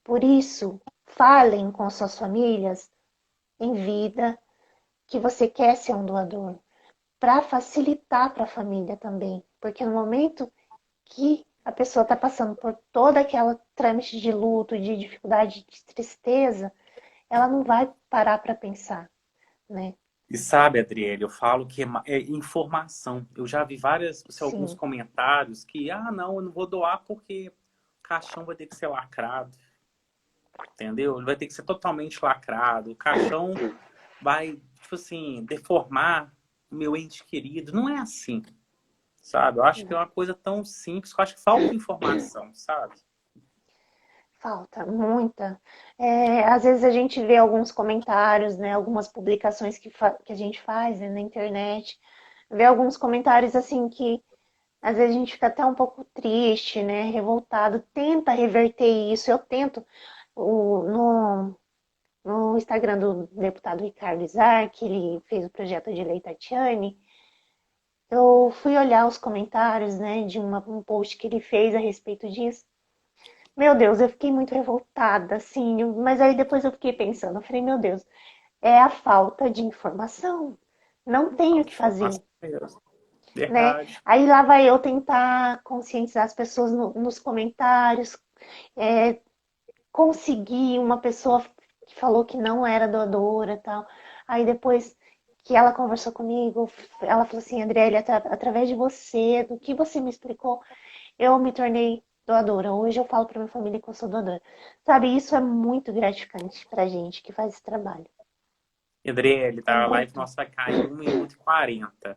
Por isso, falem com suas famílias em vida que você quer ser um doador, para facilitar para a família também, porque no momento que a pessoa está passando por toda aquela trâmite de luto, de dificuldade, de tristeza, ela não vai parar para pensar, né? e sabe, Adriele, eu falo que é informação. Eu já vi várias, assim, alguns Sim, comentários que, não, eu não vou doar porque o caixão vai ter que ser lacrado, entendeu? Ele vai ter que ser totalmente lacrado. O caixão vai, tipo assim, deformar o meu ente querido. Não é assim, sabe? Eu acho que é não. uma coisa tão simples que eu acho que falta informação, sabe? Falta muita. Às vezes a gente vê alguns comentários, né, algumas publicações que a gente faz, né, na internet, vê alguns comentários assim que às vezes a gente fica até um pouco triste, né, revoltado, tenta reverter isso. Eu tento no Instagram do deputado Ricardo Izar, que ele fez o projeto de lei Tatiane, eu fui olhar os comentários, né, de um post que ele fez a respeito disso. Meu Deus, eu fiquei muito revoltada, assim, mas aí depois eu fiquei pensando, eu falei, meu Deus, é a falta de informação. Não tenho o Falta que informação fazer, mesmo. né? Verdade. Aí lá vai eu tentar conscientizar as pessoas nos comentários, é, conseguir uma pessoa que falou que não era doadora e tal. Aí depois que ela conversou comigo, ela falou assim, Adriele, através de você, do que você me explicou, eu me tornei doadora. Hoje eu falo para minha família que eu sou doadora. Sabe, isso é muito gratificante pra gente que faz esse trabalho. Adriele, É tá? A live muito. nossa vai cair em 1 minuto e 40.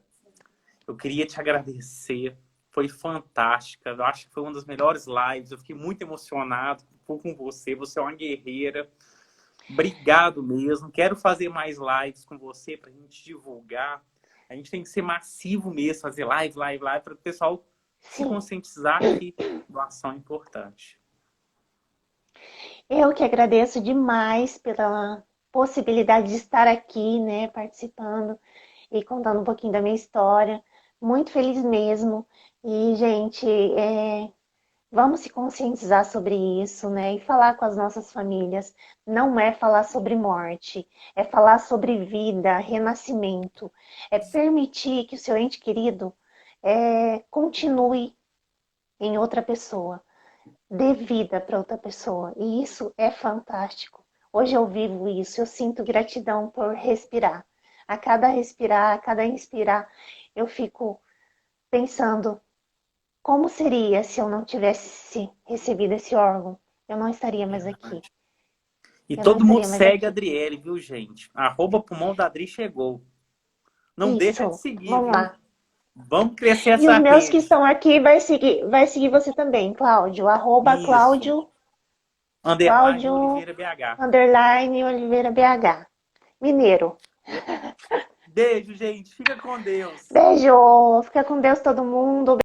Eu queria te agradecer. Foi fantástica. Eu acho que foi uma das melhores lives. Eu fiquei muito emocionado com você. Você é uma guerreira. Obrigado mesmo. Quero fazer mais lives com você para a gente divulgar. A gente tem que ser massivo mesmo, fazer live, para o pessoal se Sim, conscientizar que doação é importante. eu que agradeço demais pela possibilidade de estar aqui, né, participando e contando um pouquinho da minha história. Muito feliz mesmo. E, gente, vamos se conscientizar sobre isso, né? E falar com as nossas famílias. Não é falar sobre morte, é falar sobre vida, renascimento. É permitir que o seu ente querido continue em outra pessoa, dê vida para outra pessoa. E isso é fantástico. Hoje eu vivo isso, eu sinto gratidão por respirar. A cada respirar, a cada inspirar, eu fico pensando como seria se eu não tivesse recebido esse órgão? Eu não estaria mais aqui. E Eu não todo mundo estaria mais segue a aqui. Adriele, viu, gente? @pulmão da Adri chegou. Não deixa de Isso, seguir, vamos viu? lá. Vamos crescer E os essa meus que rede. estão aqui vai seguir você também, Cláudio. Arroba Isso. Underline Cláudio Oliveira BH. underline Oliveira BH. Mineiro. Beijo, gente. Fica com Deus. Beijo. Fica com Deus todo mundo.